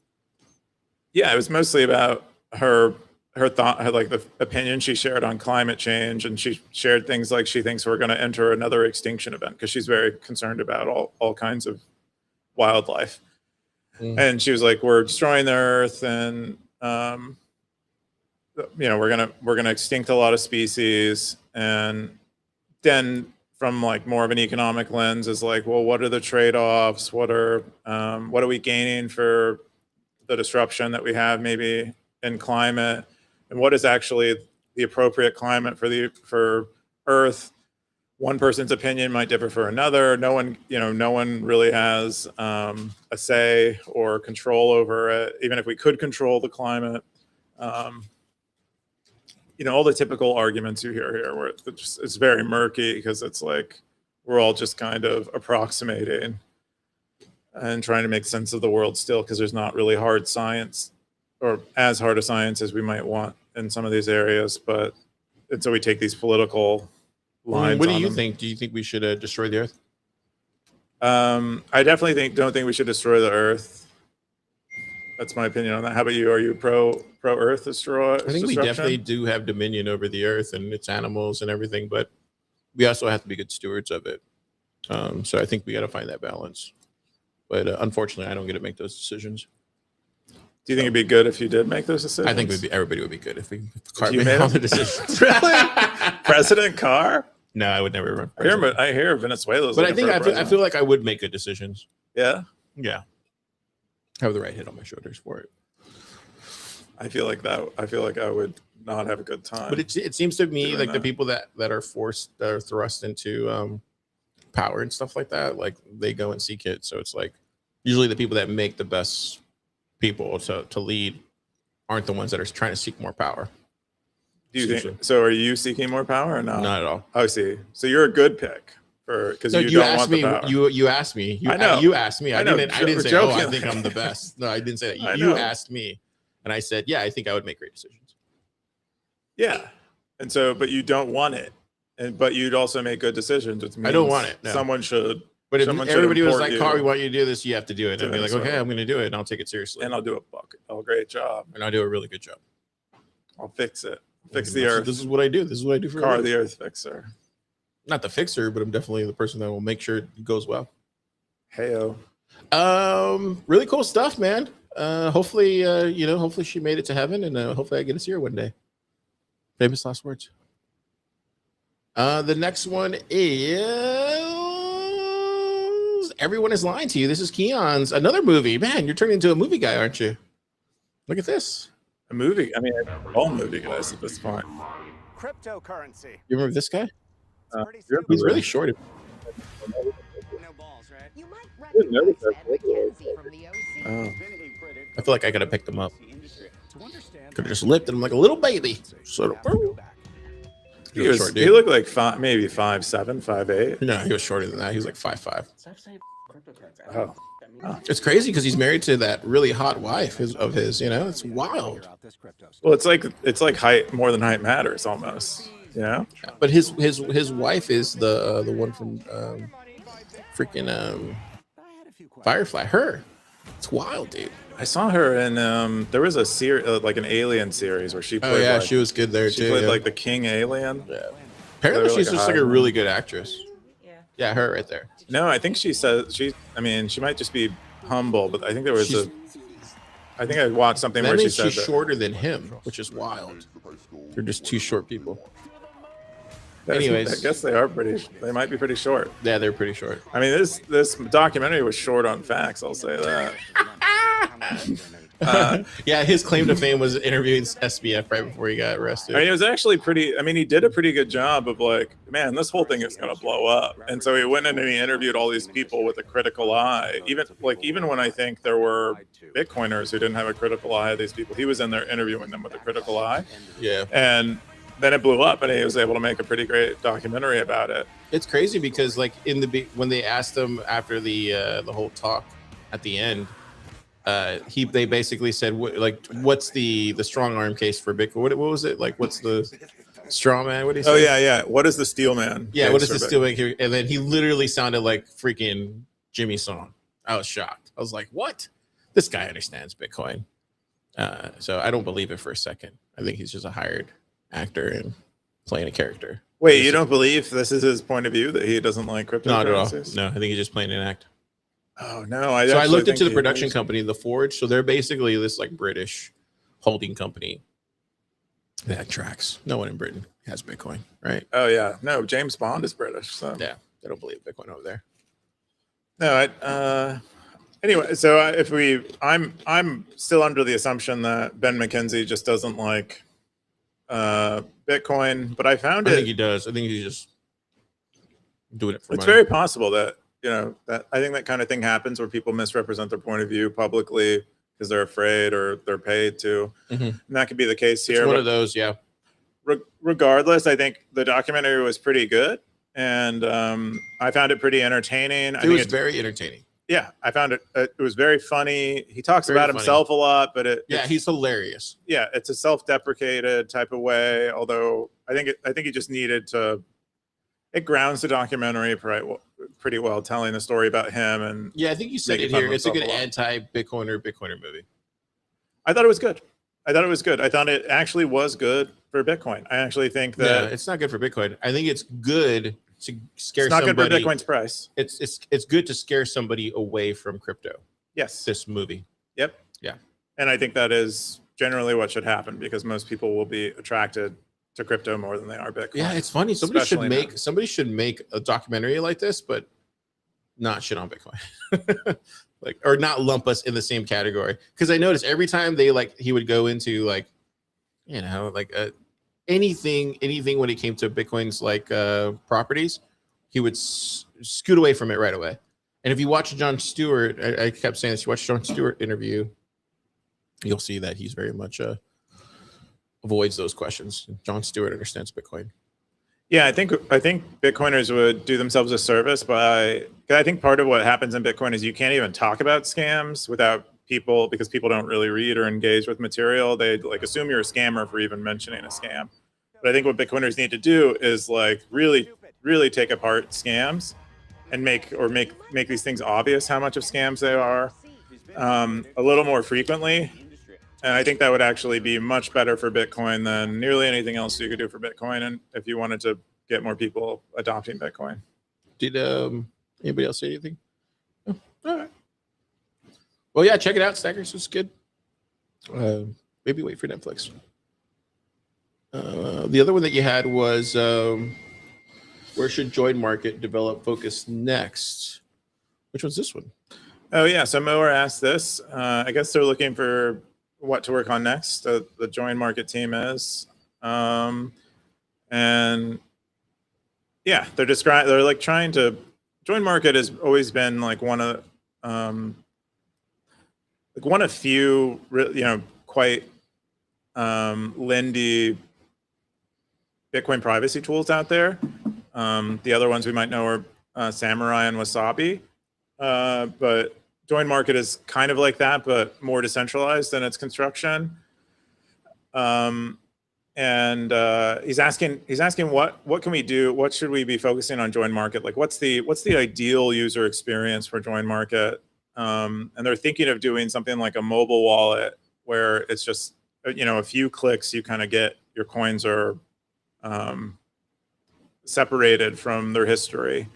Yeah, it was mostly about her thought, like the opinion she shared on climate change, and she shared things like she thinks we're going to enter another extinction event because she's very concerned about all kinds of wildlife. And she was like, we're destroying the earth, and we're gonna extinct a lot of species. And then from like more of an economic lens is like, well, what are the trade-offs? What are we gaining for the disruption that we have maybe in climate, and what is actually the appropriate climate for Earth? One person's opinion might differ for another. No one really has a say or control over it, even if we could control the climate. All the typical arguments you hear here, where it's very murky because it's like we're all just kind of approximating and trying to make sense of the world still, because there's not really hard science, or as hard a science as we might want in some of these areas. And so we take these political lines. What do you think? Do you think we should destroy the Earth? I definitely don't think we should destroy the Earth. That's my opinion on that. How about you? Are you pro Earth destruction? I think we definitely do have dominion over the Earth and its animals and everything, but we also have to be good stewards of it. So I think we got to find that balance. But unfortunately, I don't get to make those decisions. Do you think it'd be good if you did make those decisions? I think everybody would be good if you made all the decisions. Really? President Carr? No, I would never run. I hear Venezuela's. But I feel like I would make good decisions. Yeah. Yeah. Have the right head on my shoulders for it. I feel like I would not have a good time. But it seems to me like the people that are thrust into power and stuff like that, like they go and seek it. So it's like usually the people that make the best people to lead aren't the ones that are trying to seek more power. Do you think so? Are you seeking more power or not? Not at all. Oh, I see. So you're a good pick because you don't want the power. You asked me. I know. You asked me. I didn't say, joking. I think I'm the best. No, I didn't say that. You asked me, and I said, yeah, I think I would make great decisions. Yeah, and so, but you don't want it, but you'd also make good decisions. Which means I don't want it. No. Someone should. But if everybody was like, Carl, we want you to do this, you have to do it. Do And I'd be like, okay, I'm going to do it, and I'll take it seriously. And I'll do a great job. And I'll do a really good job. I'll fix it. Fix the Earth. This is what I do. This is what I do for Carl, the Earth fixer. Not the fixer, but I'm definitely the person that will make sure it goes well. Heyo. Really cool stuff, man. Hopefully, hopefully she made it to heaven, and hopefully I get to see her one day. Famous last words. The next one is Everyone Is Lying to You. This is Keyan's another movie. Man, you're turning into a movie guy, aren't you? Look at this. A movie. I mean, all movie guys at this point. Cryptocurrency. You remember this guy? He's really short. No balls, right? You might didn't know recognize that. Ed McKenzie from the OC. Oh. I feel like I could have picked him up. Could have just lipped him like a little baby. Sort of. He looked like maybe 5'7", 5'8". No, he was shorter than that. He was like 5'5". Oh. It's crazy because he's married to that really hot wife of his. You know, it's wild. Well, it's like height more than height matters almost. Yeah. But his wife is the one from freaking Firefly. Her. It's wild, dude. I saw her in there was a series like an Alien series where she played. Oh yeah, like, she was good there she too. played yeah. like the King Alien. Yeah. Apparently, she's just like a high- really good actress. Yeah, her right there. No, I think she says I mean, she might just be humble, but I think there was I think I watched something That where she means said she's shorter than him, which is wild. They're just two short people. Anyways, I guess they might be pretty short. Yeah, they're pretty short. I mean, this documentary was short on facts. I'll say that. Yeah, his claim to fame was interviewing SBF right before he got arrested. I mean, it was actually pretty. I mean, he did a pretty good job of like, man, this whole thing is going to blow up. And so he went in and he interviewed all these people with a critical eye. Even when I think there were Bitcoiners who didn't have a critical eye, these people, he was in there interviewing them with a critical eye. Yeah. And then it blew up, and he was able to make a pretty great documentary about it. It's crazy because like when they asked him after the whole talk at the end, they basically said what's the strong arm case for Bitcoin? What was it like? What's the straw man? What did he say? Oh yeah. What is the steel man? Yeah, what is the steel man here? And then he literally sounded like freaking Jimmy Song. I was shocked. I was like, what? This guy understands Bitcoin. So I don't believe it for a second. I think he's just a hired actor and playing a character. Wait, you don't believe this is his point of view that he doesn't like cryptocurrencies? Not at all. No, I think he's just playing an act. Oh no! I looked into the production company, The Forge. So they're basically this like British holding company that tracks. No one in Britain has Bitcoin, right? Oh yeah, no. James Bond is British, so yeah, they don't believe Bitcoin over there. No, anyway, so I'm still under the assumption that Ben McKenzie just doesn't like Bitcoin, but I think he does. I think he's just doing it for it's money. very possible that that I think that kind of thing happens where people misrepresent their point of view publicly because they're afraid or they're paid to, and that could be the case here. It's one of those, yeah. Regardless, I think the documentary was pretty good, and I found it pretty entertaining. It was very entertaining. Yeah, I found it. It was very funny. He talks about himself a lot, but he's hilarious. Yeah, it's a self-deprecated type of way. Although I think he just needed to. It grounds the documentary pretty well, telling the story about him and. Yeah, I think you said it here. It's a good Bitcoiner movie. I thought it was good. I thought it actually was good for Bitcoin. I actually think that it's not good for Bitcoin. I think it's good to scare somebody. It's not good for Bitcoin's price. It's good to scare somebody away from crypto. Yes. This movie. Yep. Yeah. And I think that is generally what should happen because most people will be attracted to crypto more than they are Bitcoin. Yeah, it's funny. Somebody should make a documentary like this, but not shit on Bitcoin. Or not lump us in the same category. Because I noticed every time he would go into anything when it came to Bitcoin's properties, he would scoot away from it right away. And if you watch Jon Stewart, I kept saying this, you watch Jon Stewart interview, you'll see that he's very much avoids those questions. Jon Stewart understands Bitcoin. Yeah, I think Bitcoiners would do themselves a service by. I think part of what happens in Bitcoin is you can't even talk about scams because people don't really read or engage with material. They assume you're a scammer for even mentioning a scam. But I think what Bitcoiners need to do is really take apart scams and make these things obvious how much of scams they are a little more frequently. And I think that would actually be much better for Bitcoin than nearly anything else you could do for Bitcoin. And if you wanted to get more people adopting Bitcoin. Did anybody else say anything? Oh, all right. Well, yeah, check it out, Stackers. It's good. Maybe wait for Netflix. The other one that you had was where should Join Market develop focus next? Which one's this one? Oh, yeah. So Mower asked this. I guess they're looking for what to work on next. The Join Market team is. And yeah, they're trying to. Join Market has always been one of few, quite Lindy Bitcoin privacy tools out there. The other ones we might know are Samurai and Wasabi. But Join Market is kind of like that, but more decentralized in its construction. And he's asking what can we do? What should we be focusing on Join Market? Like, what's the ideal user experience for Join Market? And they're thinking of doing something like a mobile wallet where it's just, a few clicks, you kind of get your coins are separated from their history.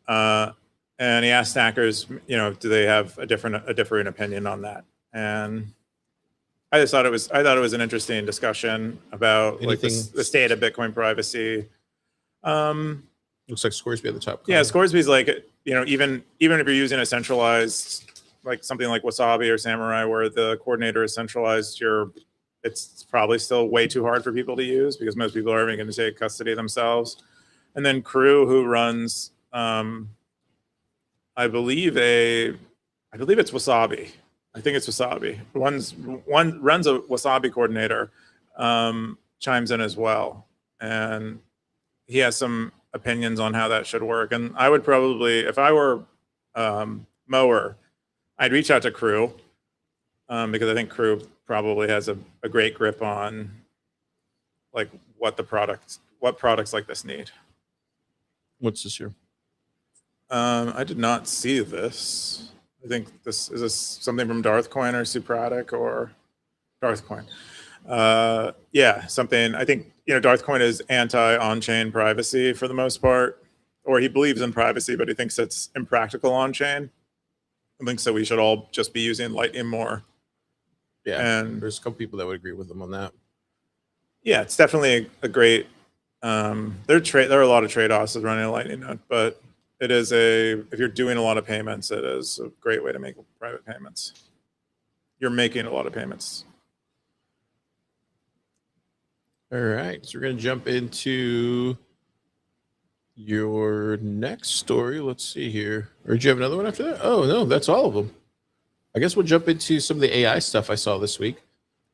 And he asked stackers, do they have a different opinion on that? And I thought it was an interesting discussion about like the state of Bitcoin privacy. Looks like Scoresby at the top. Yeah, Scoresby's like, even if you're using a centralized, like something like Wasabi or Samurai, where the coordinator is centralized, it's probably still way too hard for people to use because most people are even going to take custody themselves. And then Crew, who runs, I believe it's Wasabi. I think it's Wasabi. One runs a Wasabi coordinator, chimes in as well, and he has some opinions on how that should work. And I would probably, if I were Mower, I'd reach out to Crew because I think Crew probably has a great grip on like what products like this need. What's this here? I did not see this. I think is this something from Darthcoin or Supratic or Darthcoin. Yeah, something. I think Darthcoin is anti on-chain privacy for the most part, or he believes in privacy, but he thinks it's impractical on-chain. I think so. We should all just be using Lightning more. Yeah, and there's a couple people that would agree with him on that. Yeah, it's definitely a great. There are a lot of trade-offs with running a Lightning node, but it is if you're doing a lot of payments, it is a great way to make private payments. You're making a lot of payments. All right, so we're going to jump into your next story. Let's see here. Or do you have another one after that? Oh, no, that's all of them. I guess we'll jump into some of the AI stuff I saw this week.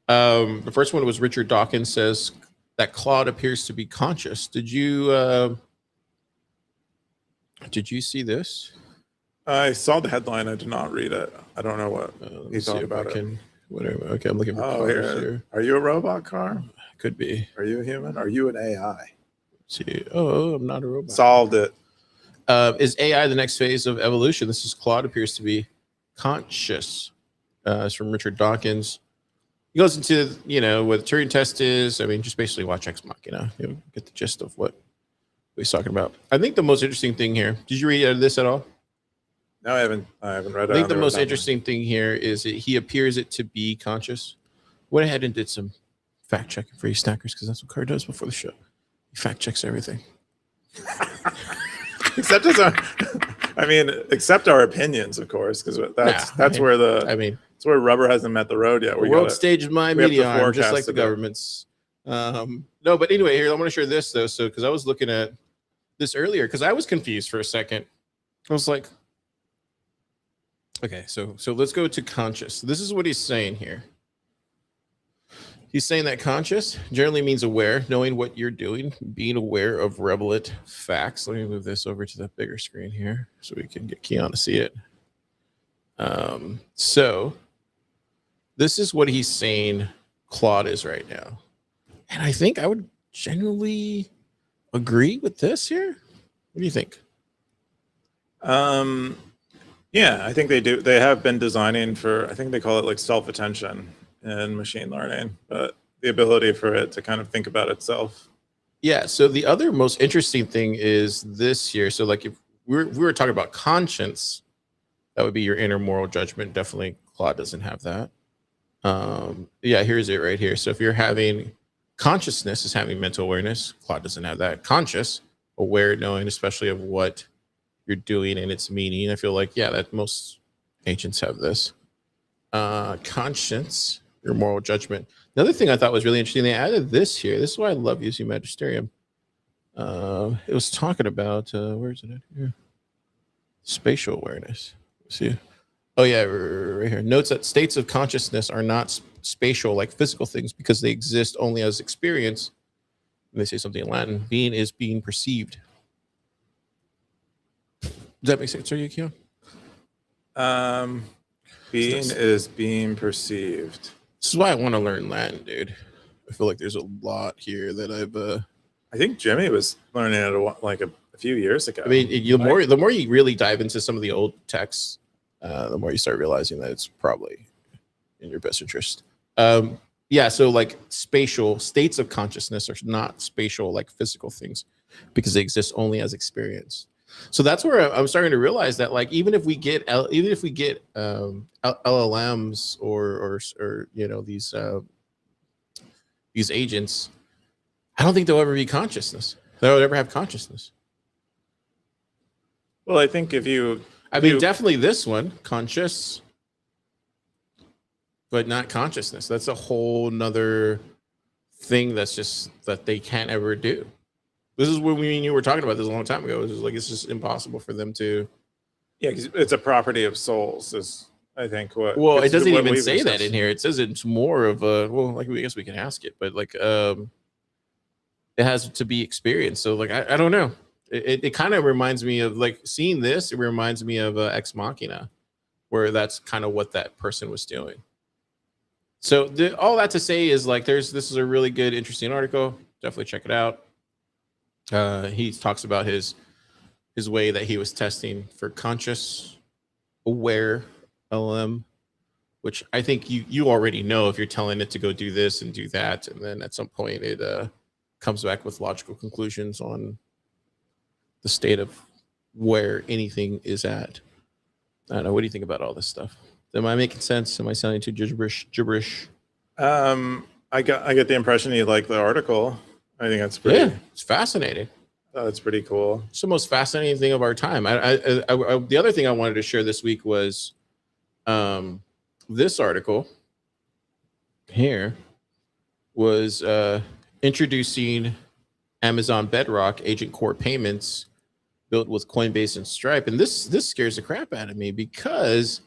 The first one was Richard Dawkins says that Claude appears to be conscious. Did you see this? I saw the headline. I did not read it. I don't know what he thought about it. Whatever. Okay, I'm looking for cars here. Are you a robot car? Could be. Are you a human? Are you an AI? Let's see. Oh, I'm not a robot. Solved it. Is AI the next phase of evolution? This is Claude appears to be conscious. It's from Richard Dawkins. He goes into, what the Turing test is. I mean, just basically watch Ex Machina. You'll get the gist of what he's talking about. I think the most interesting thing here, did you read this at all? No, I haven't read it. I think the most interesting thing here is that he appears it to be conscious. Went ahead and did some fact checking for you stackers because that's what Carr does before the show. He fact checks everything. Except our opinions, of course, because that's where rubber hasn't met the road yet. The world stage is my media arm, just like the government's. No, but anyway, here I want to share this though. So, because I was looking at this earlier, because I was confused for a second. I was like, okay, so let's go to conscious. This is what he's saying here. He's saying that conscious generally means aware, knowing what you're doing, being aware of relevant facts. Let me move this over to the bigger screen here so we can get Keyan to see it. So this is what he's saying Claude is right now. And I think I would genuinely agree with this here. What do you think? Yeah, I think they do. They have been designing for, I think they call it like self-attention in machine learning, but the ability for it to kind of think about itself. Yeah. So the other most interesting thing is this here. So like if we were talking about conscience, that would be your inner moral judgment. Definitely Claude doesn't have that. Yeah, here's it right here. So if you're having consciousness is having mental awareness, Claude doesn't have that. Conscious, aware, knowing, especially of what you're doing and its meaning. I feel like, yeah, that most agents have this. Conscience, your moral judgment. Another thing I thought was really interesting, they added this here. This is why I love using Magisterium. It was talking about, where is it at here? Spatial awareness. See? Oh, yeah, right here. Notes that states of consciousness are not spatial like physical things because they exist only as experience they say something in Latin. Being is being perceived. Does that make sense to you, Keyan? Being is being perceived. This is why I want to learn Latin, dude. I feel like there's a lot here that I've. I think Jimmy was learning it like a few years ago. I mean, the more you really dive into some of the old texts, the more you start realizing that it's probably in your best interest. Yeah, so like spatial states of consciousness are not spatial like physical things because they exist only as experience. So that's where I'm starting to realize that like even if we get LLMs or you know these agents, I don't think they'll ever be consciousness. They'll ever have consciousness. Well, I think definitely this one conscious, but not consciousness. That's a whole nother thing that's just that they can't ever do. This is what you were talking about this a long time ago. It's just impossible for them to. Yeah, because it's a property of souls. Is I think what. Well, it doesn't even say that in here. It says it's more of a. Well, like I guess we can ask it, but like it has to be experienced. So like I don't know. It kind of reminds me of like seeing this. It reminds me of Ex Machina, where that's kind of what that person was doing. So all that to say is like this is a really good, interesting article. Definitely check it out. He talks about his way that he was testing for conscious, aware LLM, which I think you already know if you're telling it to go do this and do that, and then at some point it comes back with logical conclusions on the state of where anything is at. I don't know. What do you think about all this stuff? Am I making sense? Am I sounding too gibberish? I get the impression you like the article. I think that's pretty. Yeah, it's fascinating. That's pretty cool. It's the most fascinating thing of our time. The other thing I wanted to share this week was this article here was introducing Amazon Bedrock Agent Core payments built with Coinbase and Stripe. And this scares the crap out of me because,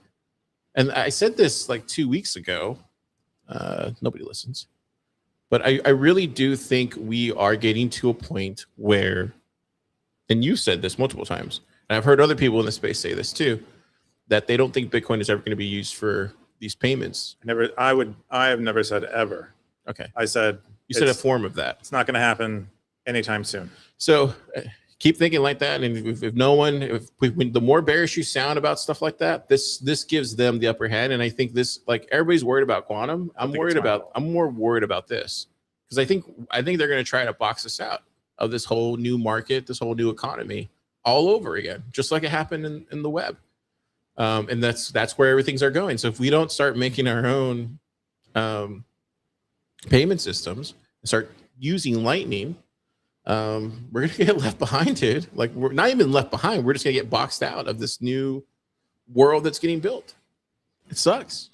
and I said this like 2 weeks ago, nobody listens. But I really do think we are getting to a point where, and you said this multiple times, and I've heard other people in the space say this too, that they don't think Bitcoin is ever going to be used for these payments. I have never said ever. Okay. I said you said a form of that. It's not going to happen anytime soon. So keep thinking like that. And if the more bearish you sound about stuff like that, this gives them the upper hand. And I think this, like everybody's worried about quantum. I'm more worried about this because I think they're going to try to box us out of this whole new market, this whole new economy all over again, just like it happened in the web. And that's where everything's are going. So if we don't start making our own payment systems and start using Lightning, we're gonna get left behind, dude. Like we're not even left behind. We're just gonna get boxed out of this new world that's getting built. It sucks.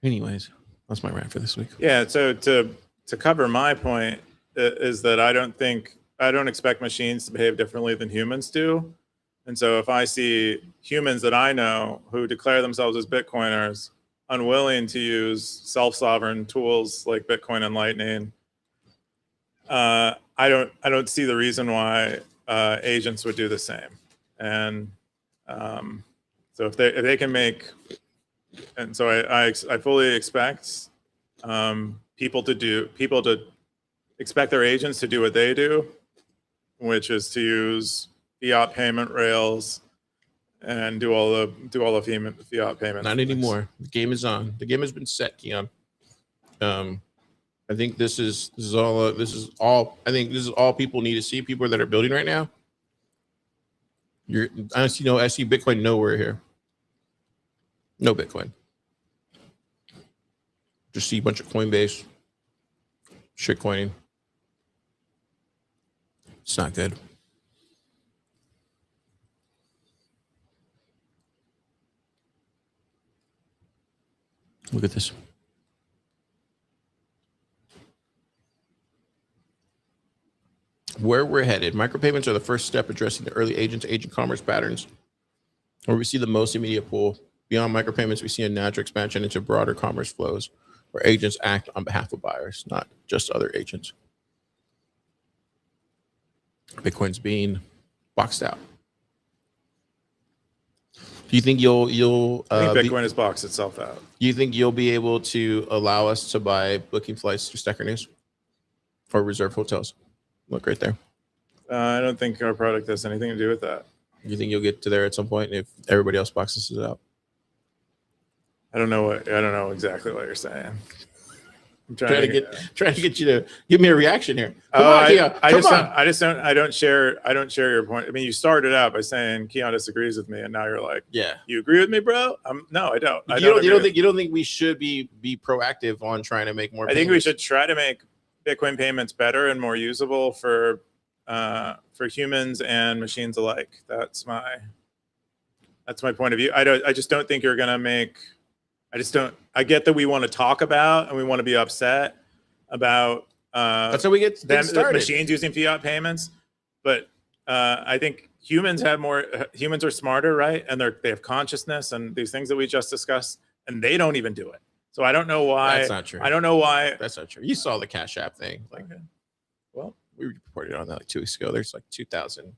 Anyways, that's my rant for this week. Yeah. So to cover my point is that I don't expect machines to behave differently than humans do. And so if I see humans that I know who declare themselves as Bitcoiners, unwilling to use self-sovereign tools like Bitcoin and Lightning, I don't see the reason why agents would do the same. And so if they can make, and so I fully expect people to expect their agents to do what they do, which is to use fiat payment rails and do all the fiat payments. Not anymore. The game is on. The game has been set, Keyan. I think this is all people need to see. People that are building right now. I see Bitcoin nowhere here. No Bitcoin. Just see a bunch of Coinbase shitcoining. It's not good. Look at this. Where we're headed. Micropayments are the first step addressing the early agent-to-agent commerce patterns, where we see the most immediate pull. Beyond micropayments, we see a natural expansion into broader commerce flows, where agents act on behalf of buyers, not just other agents. Bitcoin's being boxed out. Do you think you'll I think Bitcoin has boxed itself out. Do you think you'll be able to allow us to buy booking flights through Stacker.News or reserve hotels? Look right there. I don't think our product has anything to do with that. You think you'll get to there at some point if everybody else boxes it out? I don't know exactly what you're saying. I'm Trying to get you to give me a reaction here. I don't share your point. I mean, you started out by saying Keyan disagrees with me, and now you're like, yeah, you agree with me, bro? No, I don't. You don't think we should be proactive on trying to make more? I think we should try to make Bitcoin payments better and more usable for humans and machines alike. That's my point of view. I just don't think you're gonna make. I get that we want to talk about and we want to be upset about that's how we get started. Machines using fiat payments, but I think humans are smarter, right? And they have consciousness and these things that we just discussed, and they don't even do it. So I don't know why. That's not true. I don't know why. That's not true. You saw the Cash App thing. Okay. Well, we reported on that like 2 weeks ago. There's like 2,000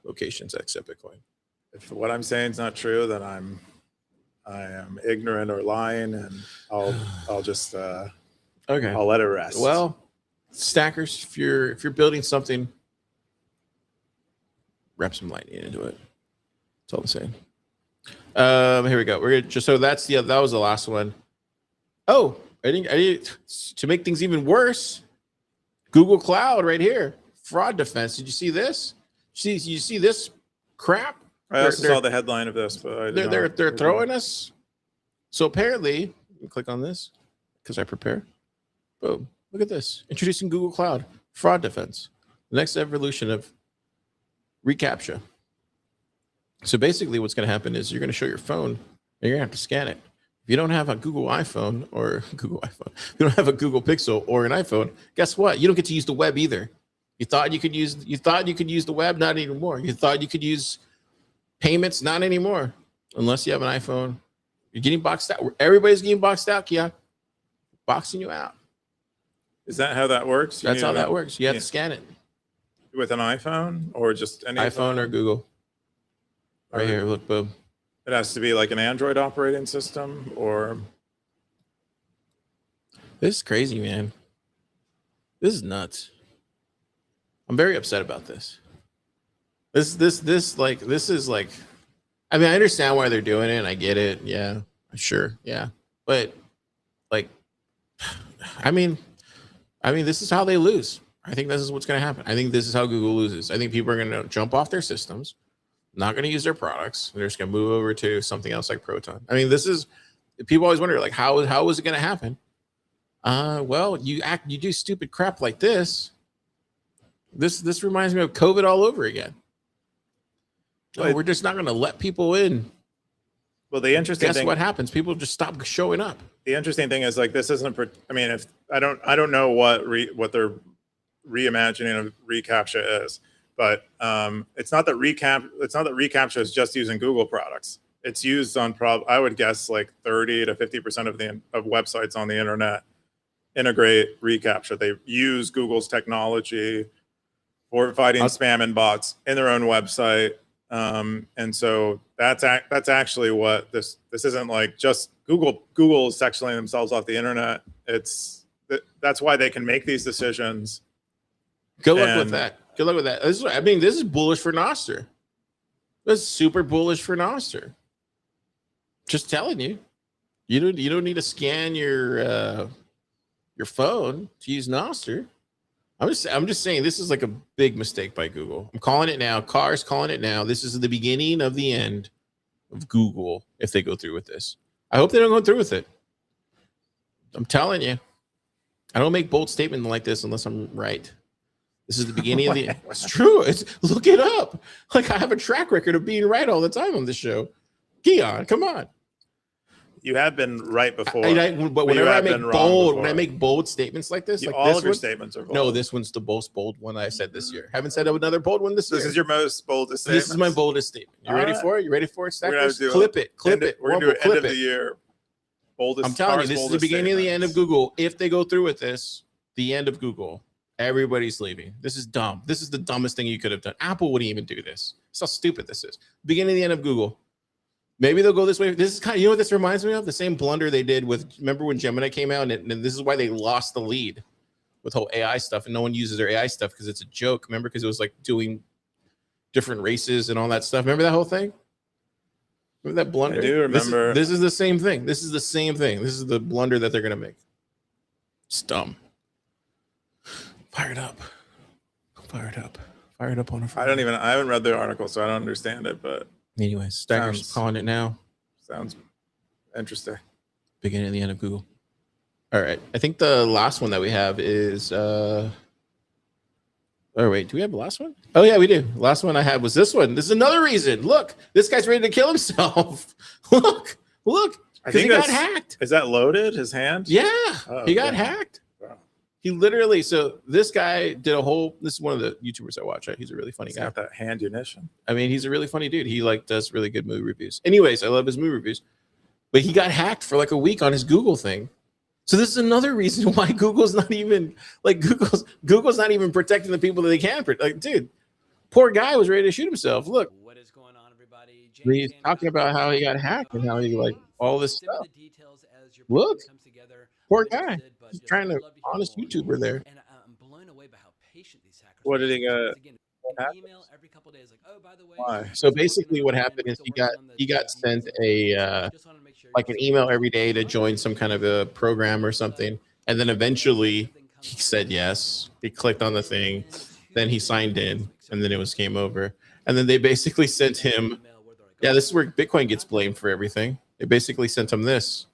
locations that accept Bitcoin. If what I'm saying is not true, then I am ignorant or lying, and I'll just okay. I'll let it rest. Well, stackers, if you're building something, wrap some lightning into it. That's all I'm saying. Here we go. We're gonna so that was the last one. Oh, I think to make things even worse, Google Cloud right here, fraud defense. Did you see this? You see this crap? I also saw the headline of this, but they're throwing us. So apparently, click on this because I prepare. Boom! Look at this. Introducing Google Cloud fraud defense, the next evolution of reCAPTCHA. So basically, what's going to happen is you're going to show your phone, and you're going to have to scan it. If you don't have a Google iPhone, if you don't have a Google Pixel or an iPhone, guess what? You don't get to use the web either. You thought you could use the web, not anymore. You thought you could use payments, not anymore, unless you have an iPhone. You're getting boxed out. Everybody's getting boxed out, Keyan. Boxing you out. Is that how that works? That's how that works. You have to scan it. With an iPhone or just any iPhone or Google. Right here, look, boom. It has to be like an Android operating system or. This is crazy, man. This is nuts. I'm very upset about this. This is like, I mean, I understand why they're doing it. And I get it. Yeah, sure. Yeah. But like, I mean, this is how they lose. I think this is what's going to happen. I think this is how Google loses. I think people are going to jump off their systems, not going to use their products. They're just going to move over to something else like Proton. I mean, this is, people always wonder like, how is it going to happen? Well, you do stupid crap like this. This reminds me of COVID all over again. No, we're just not going to let people in. Well, the interesting guess thing, what happens? People just stop showing up. The interesting thing is like this isn't. I mean, if I don't know what their reimagining of reCAPTCHA is, but it's not that reCAPTCHA is just using Google products. It's used on I would guess like 30 to 50% of websites on the internet integrate reCAPTCHA. They use Google's technology for fighting spam and bots in their own website. And so that's actually what this isn't like just Google is sectioning themselves off the internet. That's why they can make these decisions. Good luck with that. Good luck with that. This is bullish for Nostr. This is super bullish for Nostr. Just telling you, you don't need to scan your phone to use Nostr. I'm just saying this is like a big mistake by Google. I'm calling it now. Car's calling it now. This is the beginning of the end of Google if they go through with this. I hope they don't go through with it. I'm telling you. I don't make bold statements like this unless I'm right. This is the beginning of the end. It's true. Look it up. Like I have a track record of being right all the time on this show. Keyan, come on. You have been right before. But whenever I make bold statements like this, like all of your statements are bold. No, this one's the most bold one I said this year. Haven't said another bold one this year. This is your most boldest statement. This is my boldest statement. You ready for it? You ready for it, Stackers? Clip it. We're going to do end of the year. Boldest. I'm telling you, this is the beginning of the end of Google. If they go through with this, the end of Google. Everybody's leaving. This is dumb. This is the dumbest thing you could have done. Apple wouldn't even do this. That's how stupid this is. Beginning and the end of Google. Maybe they'll go this way. This is kind of, you know what this reminds me of? The same blunder they did with, remember when Gemini came out, and this is why they lost the lead with whole AI stuff, and no one uses their AI stuff because it's a joke. Remember, because it was like doing different races and all that stuff. Remember that whole thing? Remember that blunder? I do remember. This is the same thing. This is the same thing. This is the blunder that they're gonna make. It's dumb. Fired up. Fired up. Fired up on a Friday. I haven't read the article, so I don't understand it, but Anyways, Stacker's calling it now. sounds interesting. Beginning and the end of Google. All right. I think the last one that we have is oh wait, do we have the last one? Oh yeah, we do. Last one I had was this one. This is another reason. Look, this guy's ready to kill himself. look. I think he got hacked. Is that loaded? His hand? Yeah, Oh, he got yeah. hacked. Wow. He literally, so this guy did a whole, this is one of the YouTubers I watch, right? He's a really funny He's guy. got that hand munition. I mean, he's a really funny dude. He like does really good movie reviews. Anyways, I love his movie reviews. But he got hacked for like a week on his Google thing. So this is another reason why Google's not even like Google's not even protecting the people that they can protect. Like, dude, poor guy was ready to shoot himself. Look, What is going on, everybody? he's talking about how he got hacked and how he like all this stuff. Look, poor guy. He's trying to honest YouTuber there. And I'm blown away by how patient these hackers. What did he are. get? Again, What an happened? email every couple days, like, oh, by the way. Why? So basically, what happened is he got sent a like an email every day to join some kind of a program or something, and then eventually he said yes. He clicked on the thing, then he signed in, and then it was game over. And then they basically sent him. Yeah, this is where Bitcoin gets blamed for everything. They basically sent him this.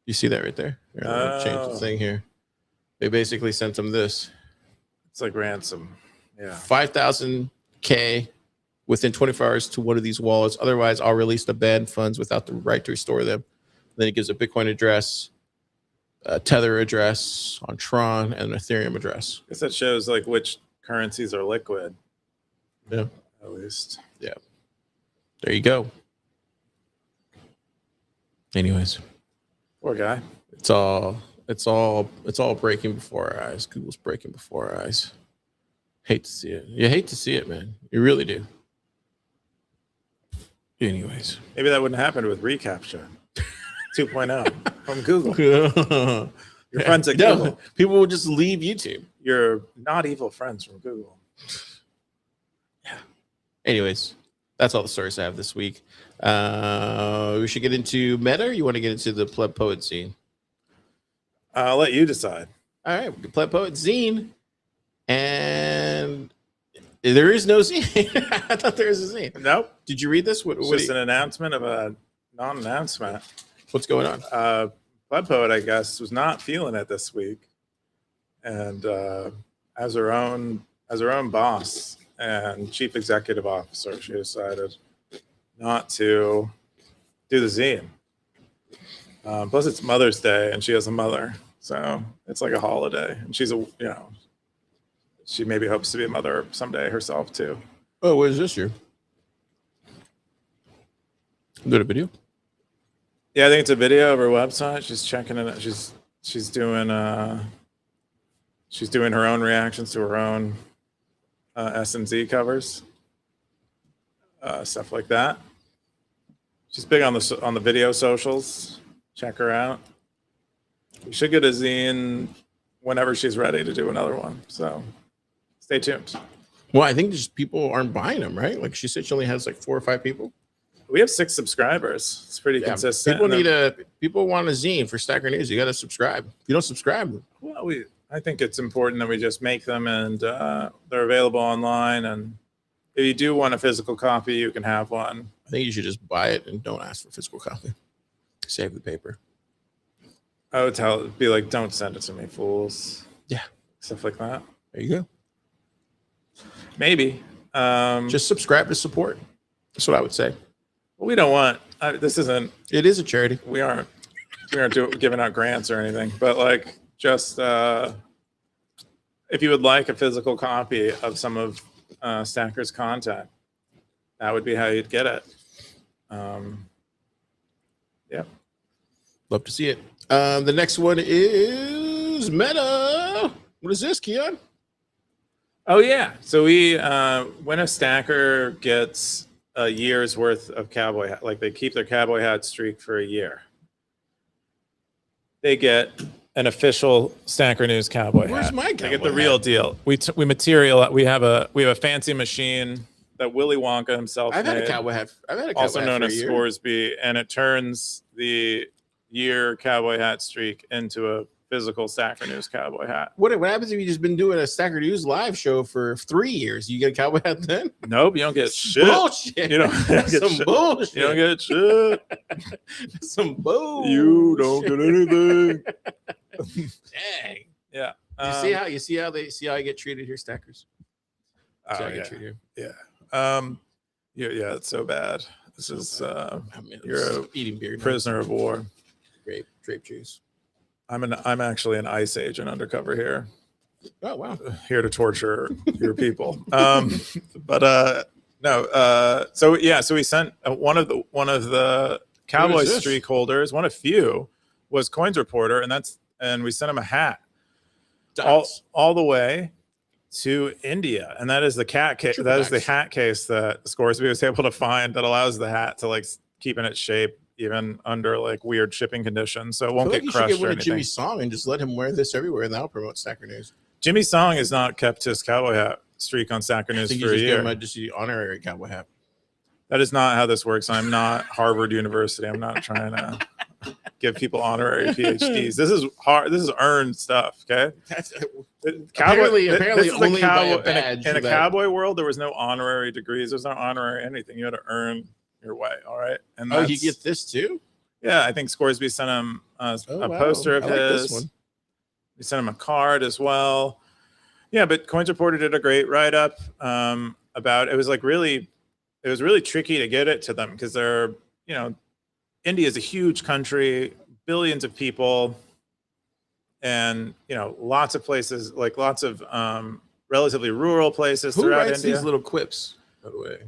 You see that right there? Here, I'll change the thing here. They basically sent him this. It's like ransom. Yeah. 5,000K within 24 hours to one of these wallets. Otherwise, I'll release the banned funds without the right to restore them. Then it gives a Bitcoin address, a Tether address on Tron, and an Ethereum address. I guess that shows like which currencies are liquid. Yeah. At least. Yeah. There you go. Anyways, Poor guy. it's all breaking before our eyes. Google's breaking before our eyes. Hate to see it. You hate to see it, man. You really do. Anyways. Maybe that wouldn't happen with reCAPTCHA 2.0 from Google. Your friends at No, Google. people will just leave YouTube. You're not evil friends from Google. Anyways, that's all the stories I have this week. We should get into meta, or you want to get into the Pleb Poet zine? I'll let you decide. All right, Pleb Poet zine. And there is no zine. I thought there was a zine. Nope. Did you read this? It's just an announcement of a non-announcement. What's going on? Pleb Poet, I guess, was not feeling it this week, and as her own boss and chief executive officer, she decided not to do the zine. Plus, it's Mother's Day, and she has a mother, so it's like a holiday. And she's she maybe hopes to be a mother someday herself too. Oh, what is this year? Did a video? Yeah, I think it's a video of her website. She's checking it. She's doing her own reactions to her own S&Z covers, stuff like that. She's big on the video socials. Check her out. We should get a zine whenever she's ready to do another one. So stay tuned. Well, I think just people aren't buying them, right? Like she said, she only has like 4 or 5 people. We have 6 subscribers. It's pretty consistent. People want a zine for Stacker.News. You got to subscribe. If you don't subscribe, Well, I think it's important that we just make them, and they're available online. And if you do want a physical copy, you can have one. I think you should just buy it and don't ask for a physical copy. Save the paper. I would be like, don't send it to me, fools. Yeah. Stuff like that. There you go. Maybe. Just subscribe to support. That's what I would say. We don't want. This isn't. It is a charity. We aren't giving out grants or anything. But like, just if you would like a physical copy of some of Stacker's content, that would be how you'd get it. Yeah. Love to see it. The next one is Meta. What is this, Keyan? Oh yeah. So we when a stacker gets a year's worth of cowboy hat, like they keep their cowboy hat streak for a year, they get an official Stacker News cowboy Where's hat. my They get cowboy the real hat? deal. We have a fancy machine that Willy Wonka himself I've had a made, cowboy hat. I've had a cowboy also hat known for a as year. Scoresby, and it turns the year cowboy hat streak into a physical Stacker News cowboy hat. What happens if you just been doing a Stacker News live show for 3 years? You get a cowboy hat then? Nope, you don't get shit. Bullshit. You don't get Some shit. bullshit. You don't get shit. Some bullshit. You don't get anything. Dang. Yeah. You see how I get treated here, Stackers? Oh, See how I yeah. get treated here? Yeah, it's so bad. This is I mean, you're a eating beer. now. prisoner of war. Grape juice. I'm actually an ICE agent undercover here, Oh wow. here to torture your people. But no. So yeah, so we sent one of the cowboy What is this? streak holders, one of few, was Coins Reporter, and we sent him a hat Dots. all the way to India, and that is the cat case. Triple That is the dots. hat case that Scoresby was able to find that allows the hat to like keep in its shape even under like weird shipping conditions, so it I won't feel like get you should crushed get or one of anything. Jimmy's song and just let him wear this everywhere, and that'll promote Stacker News. Jimmy Song has not kept his cowboy hat streak on Stacker I News think for you a just give him year. just the honorary cowboy hat. That is not how this works. I'm not Harvard University. I'm not trying to give people honorary PhDs. This is hard. This is earned stuff. Okay. That's Apparently, apparently this is the only by a cowboy, badge in a that- cowboy world, there was no honorary degrees. There's no honorary anything. You had to earn your way. All right. And Oh, he that's- gets this too? yeah, I think Scoresby sent him a wow. poster of I like his. this one. We sent him a card as well. Yeah, but Coins Reporter did a great write up about it. Was like really, it was really tricky to get it to them because they're, India is a huge country, billions of people, and lots of places, like lots of relatively rural places Who throughout writes India. these little quips, by the way?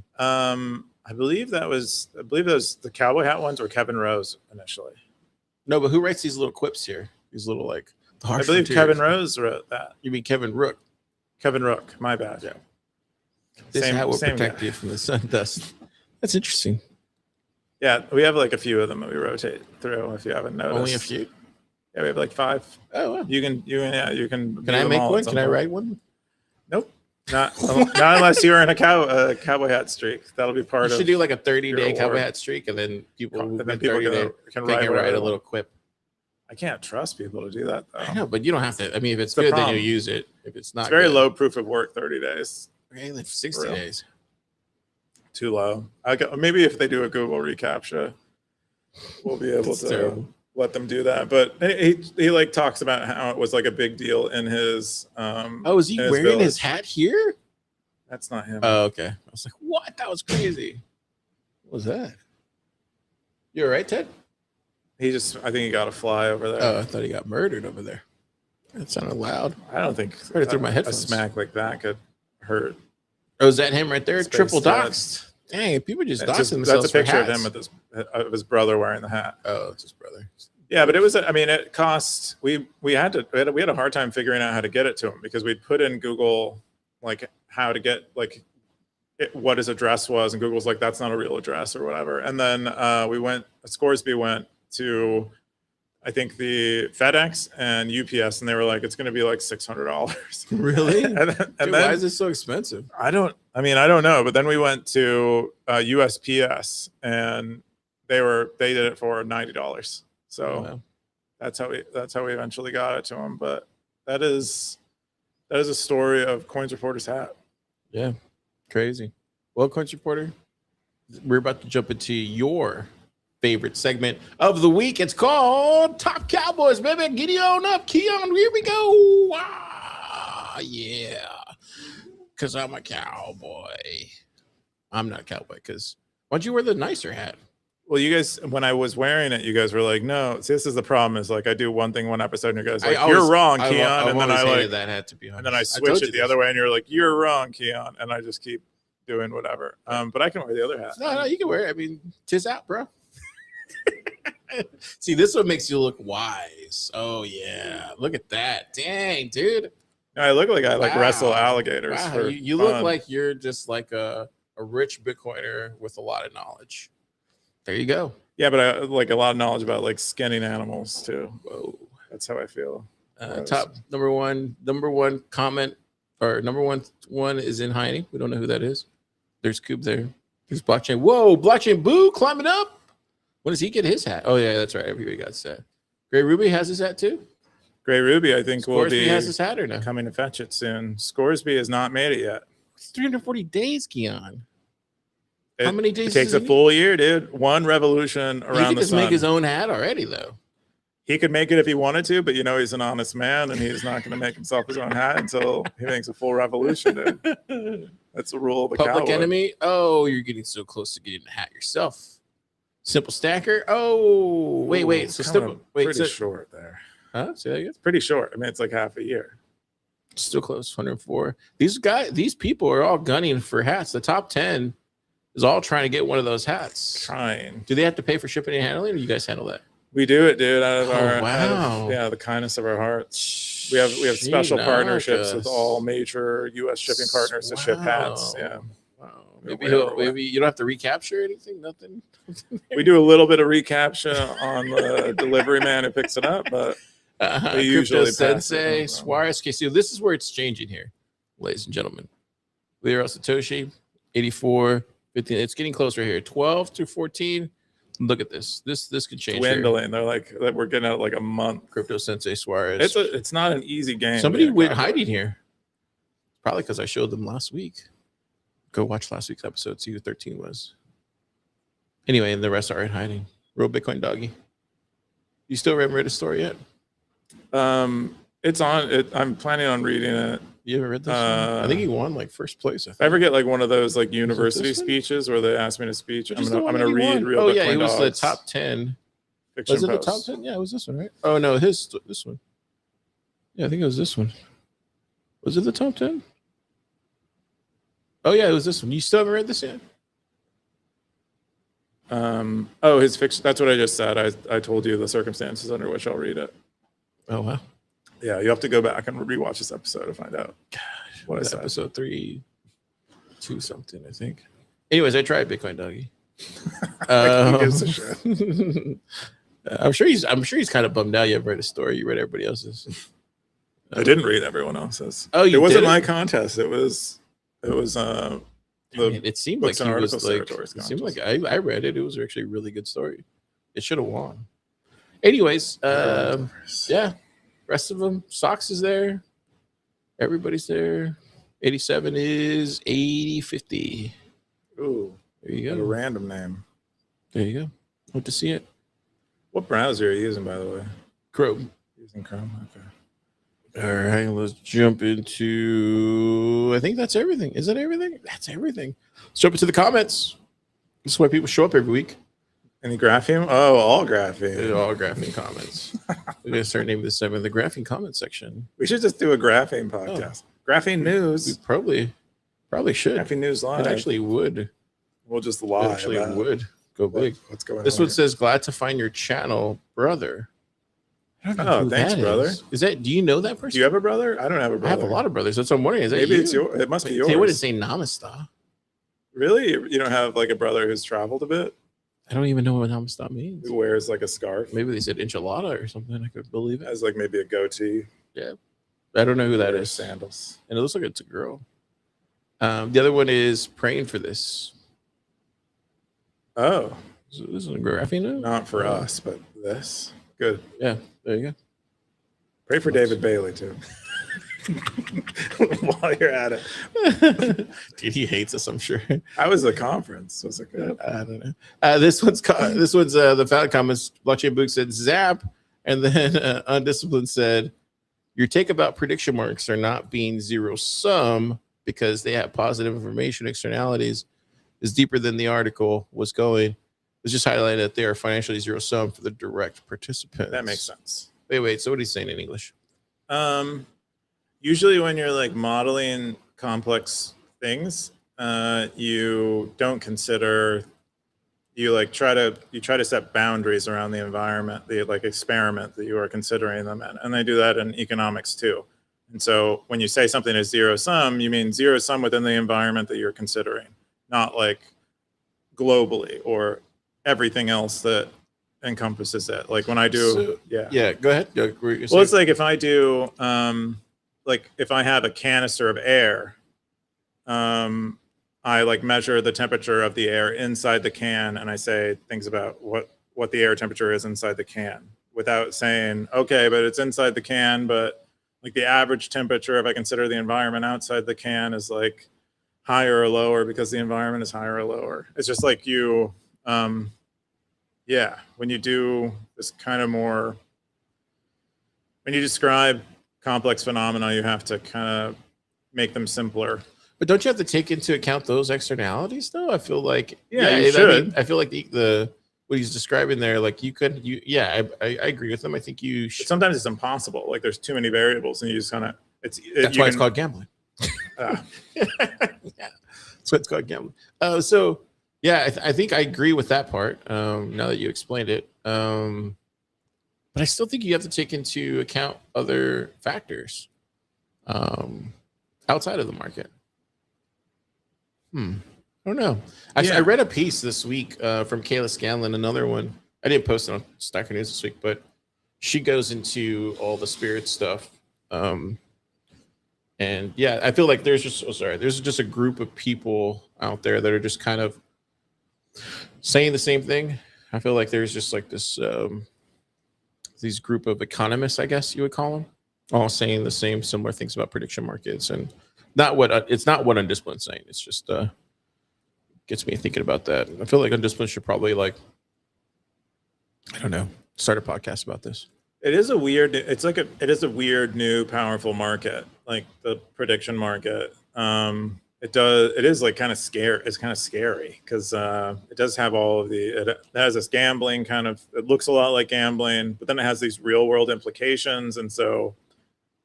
I believe those the cowboy hat ones were Kevin Rose initially. No, but who writes these little quips here? These little like the I harsh believe frontiers. Kevin Rose wrote that. You mean Kevin Rook? Kevin Rook, my bad. Yeah. This hat will protect you from the sun dust. That's interesting. Yeah, we have like a few of them that we rotate through. If you haven't noticed, Only a few. Yeah, we have like 5. Oh, wow. You can. Can I make one? Can I write one? Nope. Not unless you're in a cowboy hat streak. That'll be part You of. should do like a 30-day your cowboy award. hat streak, and then people And within then people 30 days can they write can whatever write they a little want. quip. I can't trust people to do that though. I know, but you don't have to. I mean, if it's the good, then problem. you use it. If it's not, It's very good, low proof of work. 30 days. Okay, like 60 Real. days. Too low. Maybe if they do a Google reCAPTCHA, we'll be able That's to terrible. let them do that. But he like talks about how it was like a big deal in his. Oh, is he in his wearing his village. hat here? That's not him. Oh, okay. I was like, what? That was crazy. What was that? You all right, Ted? I think he got a fly over there. Oh, I thought he got murdered over there. That sounded loud. I don't think Right through my a headphones. smack like that could hurt. Oh, is that him right there? Space Triple Ted. doxed. Dang, people just It's doxing just- themselves. that's a picture of for him hats. with his brother wearing the hat. Oh, it's his brother. Yeah, but it was. I mean, it cost. We had a hard time figuring out how to get it to him because we'd put in Google like how to get like what his address was, and Google's like that's not a real address or whatever. And then Scoresby went to I think the FedEx and UPS, and they were like, it's going to be like $600. Really? and Dude, then why is this so expensive? I don't know. But then we went to USPS, and they did it for $90. So Oh, wow. that's how we eventually got it to him. But that is a story of Coins Reporter's hat. Yeah, crazy. Well, Coach Reporter, we're about to jump into your favorite segment of the week. It's called Top Cowboys, baby. Giddy on up, Keyan. Here we go. Ah, yeah. Because I'm a cowboy. I'm not a cowboy because why don't you wear the nicer hat? Well, you guys, when I was wearing it, you guys were like, "No." See, this is the problem. Is like I do one thing one episode, and you guys are like, "You're wrong, Keyan," and then I hated like that hat to be honest. and then I told switch you it the this. other way, and you're like, "You're wrong, Keyan," and I just keep doing whatever. But I can wear the other hat. No, you can wear it. I mean, tis out, bro. See, this one makes you look wise. Oh yeah, look at that. Dang, dude. I look like I like Wow. wrestle alligators. Wow, For you look fun. like you're just like a rich Bitcoiner with a lot of knowledge. There you go. Yeah, but I like a lot of knowledge about like skinning animals too. Whoa. That's how I feel. Top number one comment or number one is in Heine. We don't know who that is. There's Cube there. There's Blockchain. Whoa, Blockchain Boo climbing up. When does he get his hat? Oh yeah, that's right. Everybody got his hat. Gray Ruby has his hat too. Gray Ruby, I think, will Scoresby be has his hat or no? coming to fetch it soon. Scoresby has not made it yet. It's 340 days, Keyan. How many days It takes does a he full year, dude. One revolution He around could the just sun. make his own hat already, though. He could make it if he wanted to, but he's an honest man, and he's not going to make himself his own hat until he makes a full revolution, dude. That's the rule of the Public cowboy. Enemy. Oh, you're getting so close to getting the hat yourself. Simple Stacker. Oh, wait. It's So coming still wait. pretty So, short there. huh? Say that again. It's pretty short. I mean, it's like half a year. Still close. 104. These people are all gunning for hats. The top 10 is all trying to get one of those hats. Trying. Do they have to pay for shipping and handling, or you guys handle that? We do it, dude. Out of Oh, wow. the kindness of our hearts. We have special partnerships with all major U.S. shipping partners to ship hats. Yeah. Wow. Whatever. Maybe you don't have to recapture anything. Nothing. We do a little bit of recapture on the delivery man who picks it up, but we usually Crypto pass it Sensei on. Suarez. Okay, so this is where it's changing here, ladies and gentlemen. Leo Satoshi, 84, 15. It's getting closer here. 12 to 14. Look at this. This could change. Dwindling. They're like we're getting out like a month. Crypto Sensei Suarez. It's not an easy game. Somebody being a went cowboy. hiding here. Probably because I showed them last week. Go watch last week's episode. See who 13 was. Anyway, and the rest are in hiding. Real Bitcoin doggy. You still haven't read the story yet? It's on it. I'm planning on reading it. You ever read this? I think he won like first place. I If think. I ever get like one of those like university this one? speeches where they ask me to speech, I'm Just the gonna one that he read won. real. Oh Bitcoin yeah, it was the Dogs top 10. fiction Was it the top posts. 10? Yeah, it was this one, right? Oh no, this one. Yeah, I think it was this one. Was it the top 10? Oh yeah, it was this one. You still haven't read this yet? Oh, his fiction. That's what I just said. I told you the circumstances under which I'll read it. Oh wow. Yeah, you have to go back and rewatch this episode to find out what I Was said. episode 3, 2 something, I think. Anyways, I tried Bitcoin doggy. Who gives a shit? I'm sure he's kind of bummed out. You haven't read his story. You read everybody else's. I didn't read everyone else's. Oh, you it wasn't didn't? my contest. It was I mean, it seemed like books and he was articles like. territories It seemed like contest. I read it. It was actually a really good story. It should have won. Anyways, yeah. Rest of them. Socks is there. Everybody's there. 87 is 8050. Ooh, There you what a go. random name. There you go. Hope to see it. What browser are you using, by the way? Chrome. Using Chrome. Okay. All right, let's jump into. I think that's everything. Is that everything? That's everything. Let's jump into the comments. This is why people show up every week. Any grapheme? Oh, all grapheme. They're all graphing comments. We're gonna start naming this segment the graphing comment section. We should just do a graphene podcast. Graphene We news. probably should. Graphene news live. It actually would. We'll just It lie. actually about would go big. What's going This on? one says, "Glad to find your channel, brother." I don't know Oh, who thanks, that brother. Is that? Do you know that Do person? you have a brother? I don't have a I brother. have a lot of brothers. That's what I'm wondering. Is that Maybe you? it's your. It must be yours. They wouldn't say Namaste. Really? You don't have like a brother who's traveled a bit, I don't even know what Namaste means. who wears like a scarf, Maybe they said enchilada or something. I could believe it. has like maybe a goatee, I don't know who that wears is. sandals. And it looks like it's a girl. The other one is praying for this. Oh, So this is a graphene note? not for us, but this. Good. Yeah, there you Pray for David Bailey too. While you're at it, go. Dude, he hates us, I'm sure. how was the conference? Was it good? I don't know. This one's the found comments. Blockchain Book said zap, and then Undisciplined said your take about prediction marks are not being zero sum because they have positive information externalities is deeper than the article was going. It's just highlighted that they are financially zero sum for the direct participants. That makes sense. Wait. So what he's saying in English? Usually when you're like modeling complex things, you don't consider, you try to set boundaries around the environment, the like experiment that you are considering them in. And they do that in economics too. And so when you say something is zero sum, you mean zero sum within the environment that you're considering, not like globally or everything else that encompasses it. Like when I do, Yeah, go ahead. Well, it's like if I do, like if I have a canister of air, I like measure the temperature of the air inside the can, and I say things about what the air temperature is inside the can, without saying, okay, but it's inside the can, but like the average temperature, if I consider the environment outside the can, is like higher or lower because the environment is higher or lower. It's just like you, yeah, when you do this kind of more, when you describe complex phenomena, you have to kind of make them simpler. But don't you have to take into account those externalities, though? I feel like you should. I feel like the what he's describing there, like I agree with him. I think you should. But sometimes it's impossible. Like there's too many variables, and you just kind of That's why it's called gambling. Yeah, that's why it's called gambling. So yeah, I think I agree with that part. Now that you explained it, but I still think you have to take into account other factors outside of the market. I don't know. I read a piece this week from Kayla Scanlon, another one. I didn't post it on Stacker.News this week, but she goes into all the spirit stuff. And yeah, I feel like there's just a group of people out there that are just kind of saying the same thing. I feel like there's just like this these group of economists, I guess you would call them, all saying the same similar things about prediction markets, and it's not what Undisciplined's saying. It's just gets me thinking about that. I feel like Undisciplined should probably I don't know, start a podcast about this. It is a weird. It is a weird new powerful market, like the prediction market. It is like kind of scary. It's kind of scary because it does have all of it has this gambling kind of. It looks a lot like gambling, but then it has these real world implications. And so,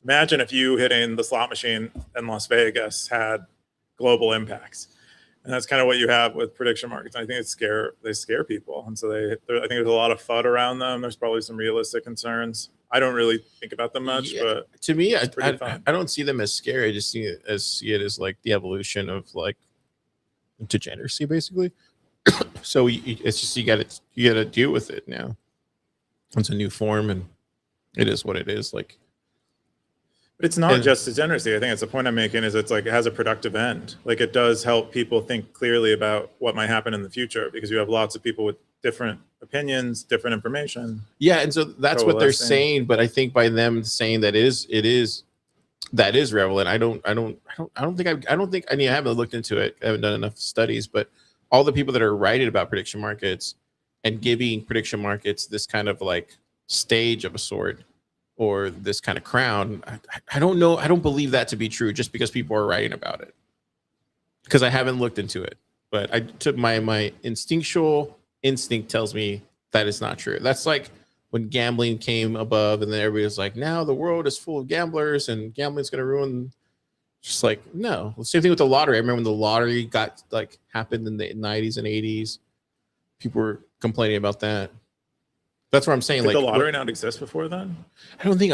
imagine if you hitting the slot machine in Las Vegas had global impacts, and that's kind of what you have with prediction markets. I think they scare people, and so I think there's a lot of FUD around them. There's probably some realistic concerns. I don't really think about them much, but to me, I don't see them as scary. I just see it as like the evolution of like degeneracy, basically. So it's just you got to deal with it now. It's a new form, and it is what it is. Like, but it's not just degeneracy. I think it's the point I'm making is it's like it has a productive end. Like it does help people think clearly about what might happen in the future because you have lots of people with different opinions, different information. Yeah, and so that's what they're saying. But I think by them saying that it is relevant. I don't think I haven't looked into it. I haven't done enough studies, but all the people that are writing about prediction markets and giving prediction markets this kind of like stage of a sort or this kind of crown, I don't know. I don't believe that to be true just because people are writing about it. Because I haven't looked into it, but I took my instinctual instinct tells me that is not true. That's like when gambling came above, and then everybody was like, "Now the world is full of gamblers, and gambling's going to ruin." Just like no. Same thing with the lottery. I remember when the lottery happened in the 90s and 80s. People were complaining about that. That's what I'm saying. Did the lottery not exist before then? I don't think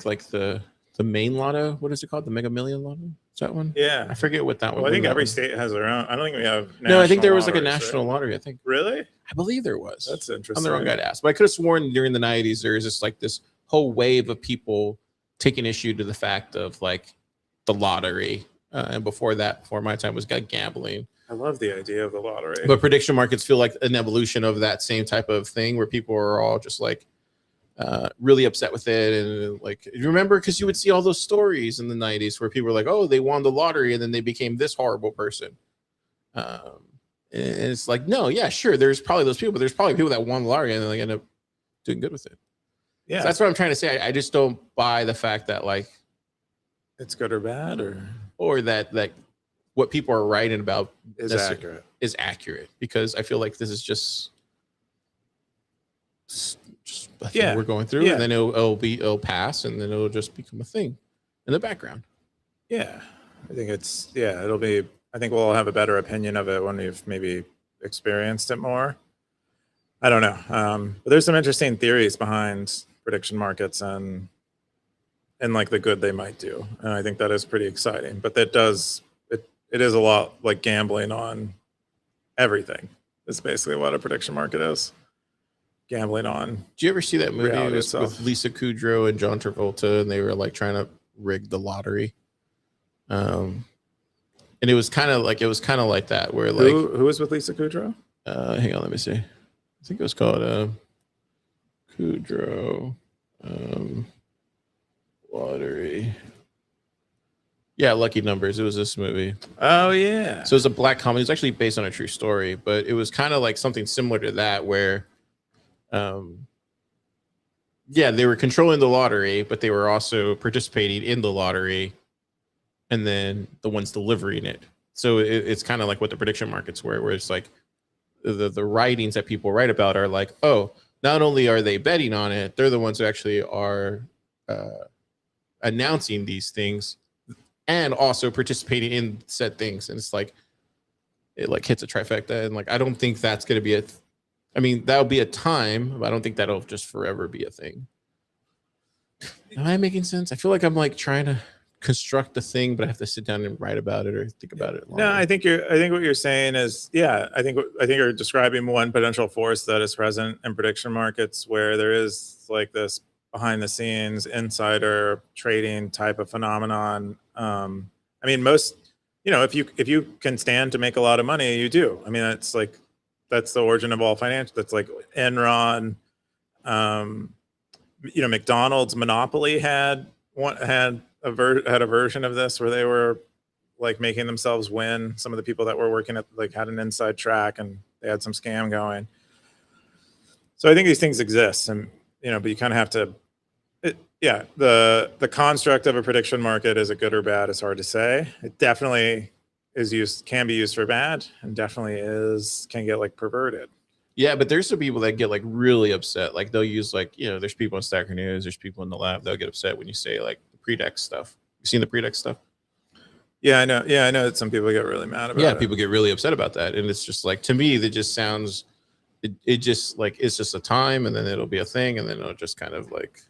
like the main lotto. What is it called? The Mega Million Lotto? Is that one? Yeah, I forget what that one. Well, I think every state has their own. I don't think we have. No, I think there was like a national lottery. I think. Really? I believe there was. That's interesting. I'm the wrong guy to ask, but I could have sworn during the 90s there was just like this whole wave of people taking issue to the fact of like the lottery, and before my time was gambling. I love the idea of the lottery. But prediction markets feel like an evolution of that same type of thing where people are all just like really upset with it. And like, you remember, because you would see all those stories in the 90s where people were like, oh, they won the lottery and then they became this horrible person. And it's like, no, yeah, sure. There's probably those people, but there's probably people that won the lottery and then they end up doing good with it. Yeah. So that's what I'm trying to say. I just don't buy the fact that like it's good or bad or that what people are writing about is accurate because I feel like this is just a thing we're going through, and then it'll pass, and then it'll just become a thing in the background. Yeah, I think it'll be. I think we'll have a better opinion of it when we've maybe experienced it more. I don't know, but there's some interesting theories behind prediction markets and and like the good they might do. And I think that is pretty exciting. But it is a lot like gambling on everything. It's basically what a prediction market is. Gambling on. Did you ever see that movie reality with itself. Lisa Kudrow and John Travolta, and they were like trying to rig the lottery? And it was kind of like that, where like Who was with Lisa Kudrow? hang on, let me see. I think it was called Kudrow lottery. Yeah, Lucky Numbers. It was this movie. Oh yeah. So it's a black comedy. It's actually based on a true story, but it was kind of like something similar to that, where yeah, they were controlling the lottery, but they were also participating in the lottery, and then the ones delivering it. So it's kind of like what the prediction markets were, where it's like the writings that people write about are like, oh, not only are they betting on it, they're the ones who actually are announcing these things and also participating in said things. And it's like, it like hits a trifecta. And like, I don't think that's going to be I mean, that'll be a time, but I don't think that'll just forever be a thing. Am I making sense? I feel like I'm like trying to construct the thing, but I have to sit down and write about it or think about it longer. No, I think what you're saying is, yeah, I think you're describing one potential force that is present in prediction markets, where there is like this behind the scenes insider trading type of phenomenon. I mean, most, if you can stand to make a lot of money, you do. I mean, that's the origin of all financial. That's like Enron. McDonald's monopoly had a version of this, where they were like making themselves win. Some of the people that were working at like had an inside track, and they had some scam going. So I think these things exist, and but you kind of have to. The construct of a prediction market, is it good or bad? It's hard to say. It definitely can be used for bad, and definitely can get like perverted. Yeah, but there's some people that get like really upset. Like they'll use like, there's people in Stacker.News, there's people in the lab, they'll get upset when you say like the predex stuff. You seen the predex stuff? Yeah, I know. Yeah, I know that some people get really mad about it. Yeah, people get really upset about that. And it's just like, to me, that just sounds, it just like, it's just a time, and then it'll be a thing, and then it'll just kind of like,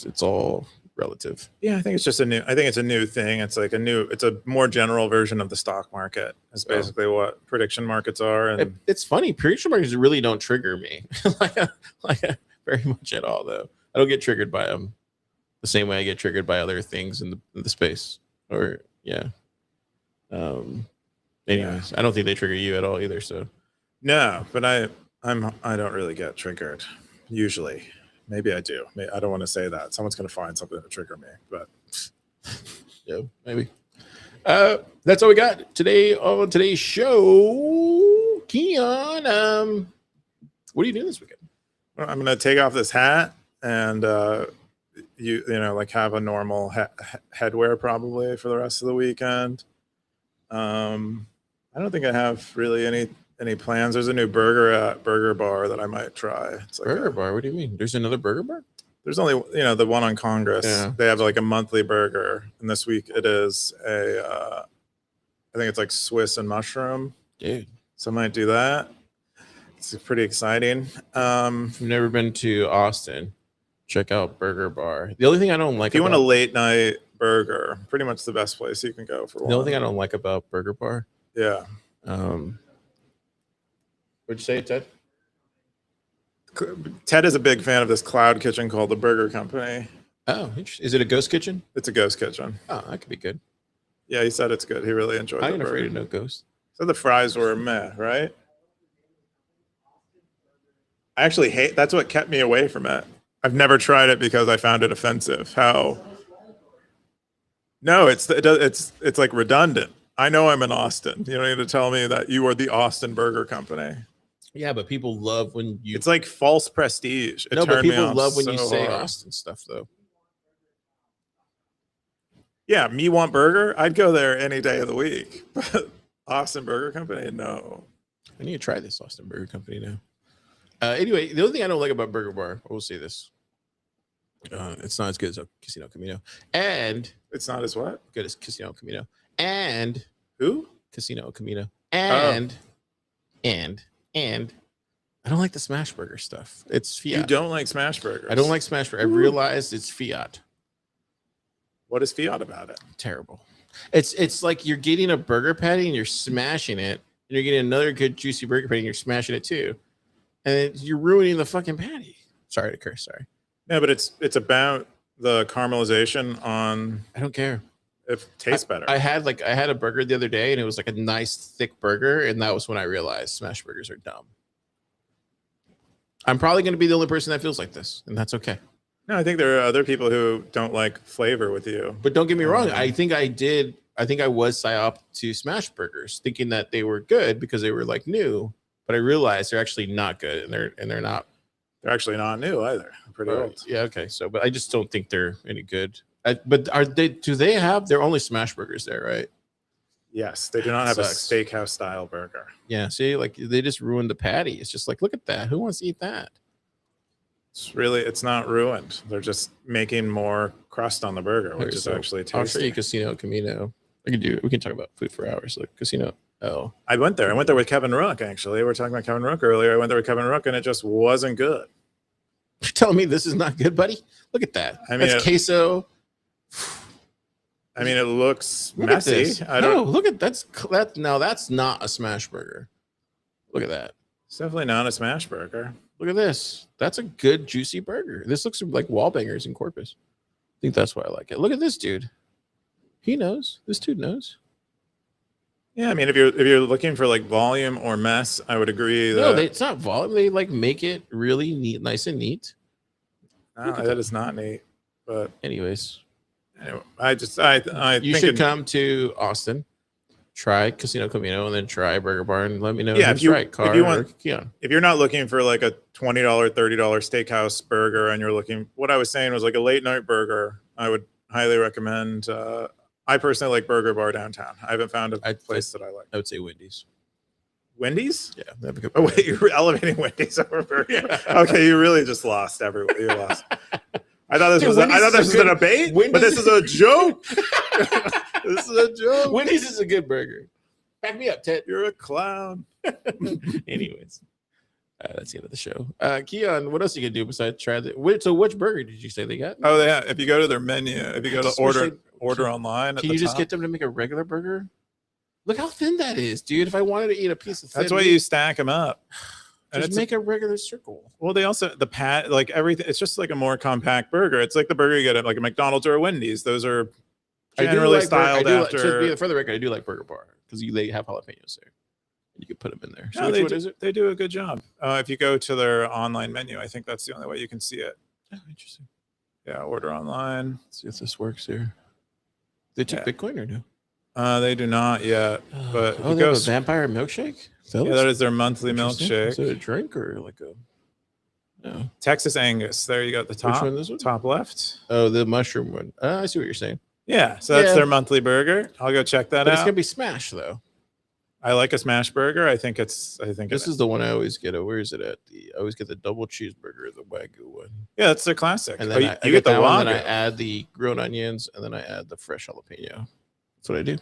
it's all relative. Yeah, I think it's a new thing. It's like it's a more general version of the stock market. It's basically what prediction markets are. And it's funny. Prediction markets really don't trigger me like very much at all, though. I don't get triggered by them the same way I get triggered by other things in the space. Or yeah. Anyways, I don't think they trigger you at all either. So no, but I don't really get triggered usually. Maybe I do. I don't want to say that. Someone's going to find something to trigger me, but yeah, maybe. That's all we got today on today's show. Keyan, what are you doing this weekend? Well, I'm going to take off this hat and like have a normal headwear probably for the rest of the weekend. I don't think I have really any plans. There's a new burger bar that I might try. It's like burger bar? What do you mean? There's another burger bar? There's only the one on Congress. Yeah. They have like a monthly burger, and this week it is I think it's like Swiss and mushroom. Dude, so I might do that. It's pretty exciting. If you've never been to Austin, check out Burger Bar. The only thing I don't like, if you want a late night burger, pretty much the best place you can go for one. The only thing I don't like about Burger Bar, yeah. What'd you say, Ted? Ted is a big fan of this cloud kitchen called the Burger Company. Oh, is it a ghost kitchen? It's a ghost kitchen. Oh, that could be good. Yeah, he said it's good. He really enjoyed it. I ain't afraid of no ghost. So the fries were meh, right? I actually hate. That's what kept me away from it. I've never tried it because I found it offensive. How? No, it's like redundant. I know I'm in Austin. You don't need to tell me that you are the Austin Burger Company. Yeah, but people love when you. It's like false prestige. No, but people love when you say Austin stuff, though. Yeah, me want burger. I'd go there any day of the week. But Austin Burger Company, no. I need to try this Austin Burger Company now. Anyway, the only thing I don't like about Burger Bar, I will say this: it's not as good as a Casino Camino, and it's not as what? Good as Casino Camino, and who? Casino Camino, and I don't like the smash burger stuff. It's fiat. You don't like smash burgers? I don't like smash burger. I realized it's fiat. What is fiat about it? Terrible. It's like you're getting a burger patty and you're smashing it, and you're getting another good juicy burger patty and you're smashing it too, and you're ruining the fucking patty. Sorry to curse. Sorry. Yeah, but it's about the caramelization on. I don't care. It tastes better. I had a burger the other day and it was like a nice thick burger, and that was when I realized smash burgers are dumb. I'm probably going to be the only person that feels like this, and that's okay. No, I think there are other people who don't like flavor with you. But don't get me wrong. I think I did. I think I was psyop to smash burgers, thinking that they were good because they were like new. But I realized they're actually not good, and they're not. They're actually not new either. They're pretty old. Yeah. Okay. So, but I just don't think they're any good. But are they? Do they have? They're only smash burgers there, right? Yes, they do not have Sucks. a steakhouse style burger. Yeah. See, like they just ruined the patty. It's just like, look at that. Who wants to eat that? It's not ruined. They're just making more crust on the burger, which is actually tasty. I'll show you Casino Camino. We can talk about food for hours. Like Casino. Oh, I went there with Kevin Rook. Actually, we were talking about Kevin Rook earlier. I went there with Kevin Rook, and it just wasn't good. you're telling me this is not good, buddy? Look at that. I mean, that's queso. I mean, it looks Look at messy. this. I don't. No, look at that. Now that's not a smash burger. Look at that. It's definitely not a smash burger. Look at this. That's a good juicy burger. This looks like Wallbangers in Corpus. I think that's why I like it. Look at this dude. He knows. This dude knows. Yeah, I mean, if you're looking for like volume or mess, I would agree. No, it's not volume. They like make it really neat, nice and neat. That is not neat. But anyways, anyway, I you should come to Austin, try Casino Camino, and then try Burger Bar, and let me know. Yeah, if you want, Keyan. If you're not looking for like a $20, $30 steakhouse burger, and you're looking, what I was saying was like a late night burger, I would highly recommend. I personally like Burger Bar downtown. I haven't found a place that I like. I would say Wendy's. Wendy's? Yeah, that'd be good. Oh wait, you're elevating Wendy's over Burger. Yeah. Okay, you really just lost everyone. You lost. I thought this was a debate, but this is a joke. This is a joke. Wendy's is a good burger. Back me up, Ted. You're a clown. Anyways, that's the end of the show. Keyan, what else you can do besides try the? So, which burger did you say they got? Oh, yeah. If you go to their menu, if you go to order online, can you just get them to make a regular burger? Look how thin that is, dude. If I wanted to eat a piece of thin that's why you stack them up. And just make a regular circle. Well, they also like everything. It's just like a more compact burger. It's like the burger you get at like a McDonald's or a Wendy's. Those are generally styled after. For the record, I do like Burger Bar because they have jalapenos there. You can put them in there. So no, which one is it? They do a good job. If you go to their online menu, I think that's the only way you can see it. Oh, interesting. Yeah, order online. Let's see if this works here. They took Bitcoin or no? They do not yet. But they have a vampire milkshake. That is their monthly milkshake. Is it a drink or like a? No. Texas Angus. There you go at the top. Which one? This one? Top left. Oh, the mushroom one. I see what you're saying. Yeah, so that's their monthly burger. I'll go check that out. It's gonna be smash though. I like a smash burger. I think this is the one I always get. Where is it at? I always get the double cheeseburger, the Wagyu one. Yeah, that's their classic. And then you get the one. Then I add the grilled onions, and then I add the fresh jalapeno. That's what I do.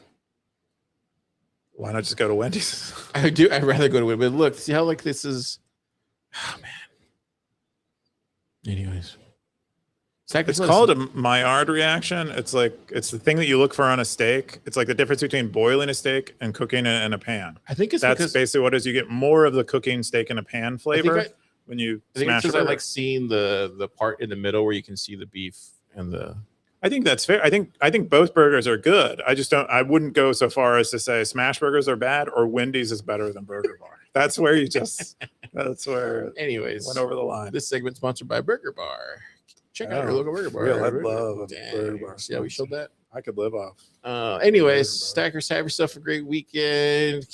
Why not just go to Wendy's? I do. I'd rather go to Wendy's. But look, see how like this is. Oh man. Anyways. It's called a Maillard reaction. It's the thing that you look for on a steak. It's like the difference between boiling a steak and cooking it in a pan. I think that's basically what it is. You get more of the cooking steak in a pan flavor when you smash it. I like seeing the part in the middle where you can see the beef and the. I think that's fair. I think both burgers are good. I wouldn't go so far as to say smash burgers are bad or Wendy's is better than Burger Bar. That's where that's where. Anyways, went over the line. This segment sponsored by Burger Bar. Check out your local Burger Bar. I love a Burger Bar. See how we showed that? I could live off. Anyways, Stackers, have yourself a great weekend.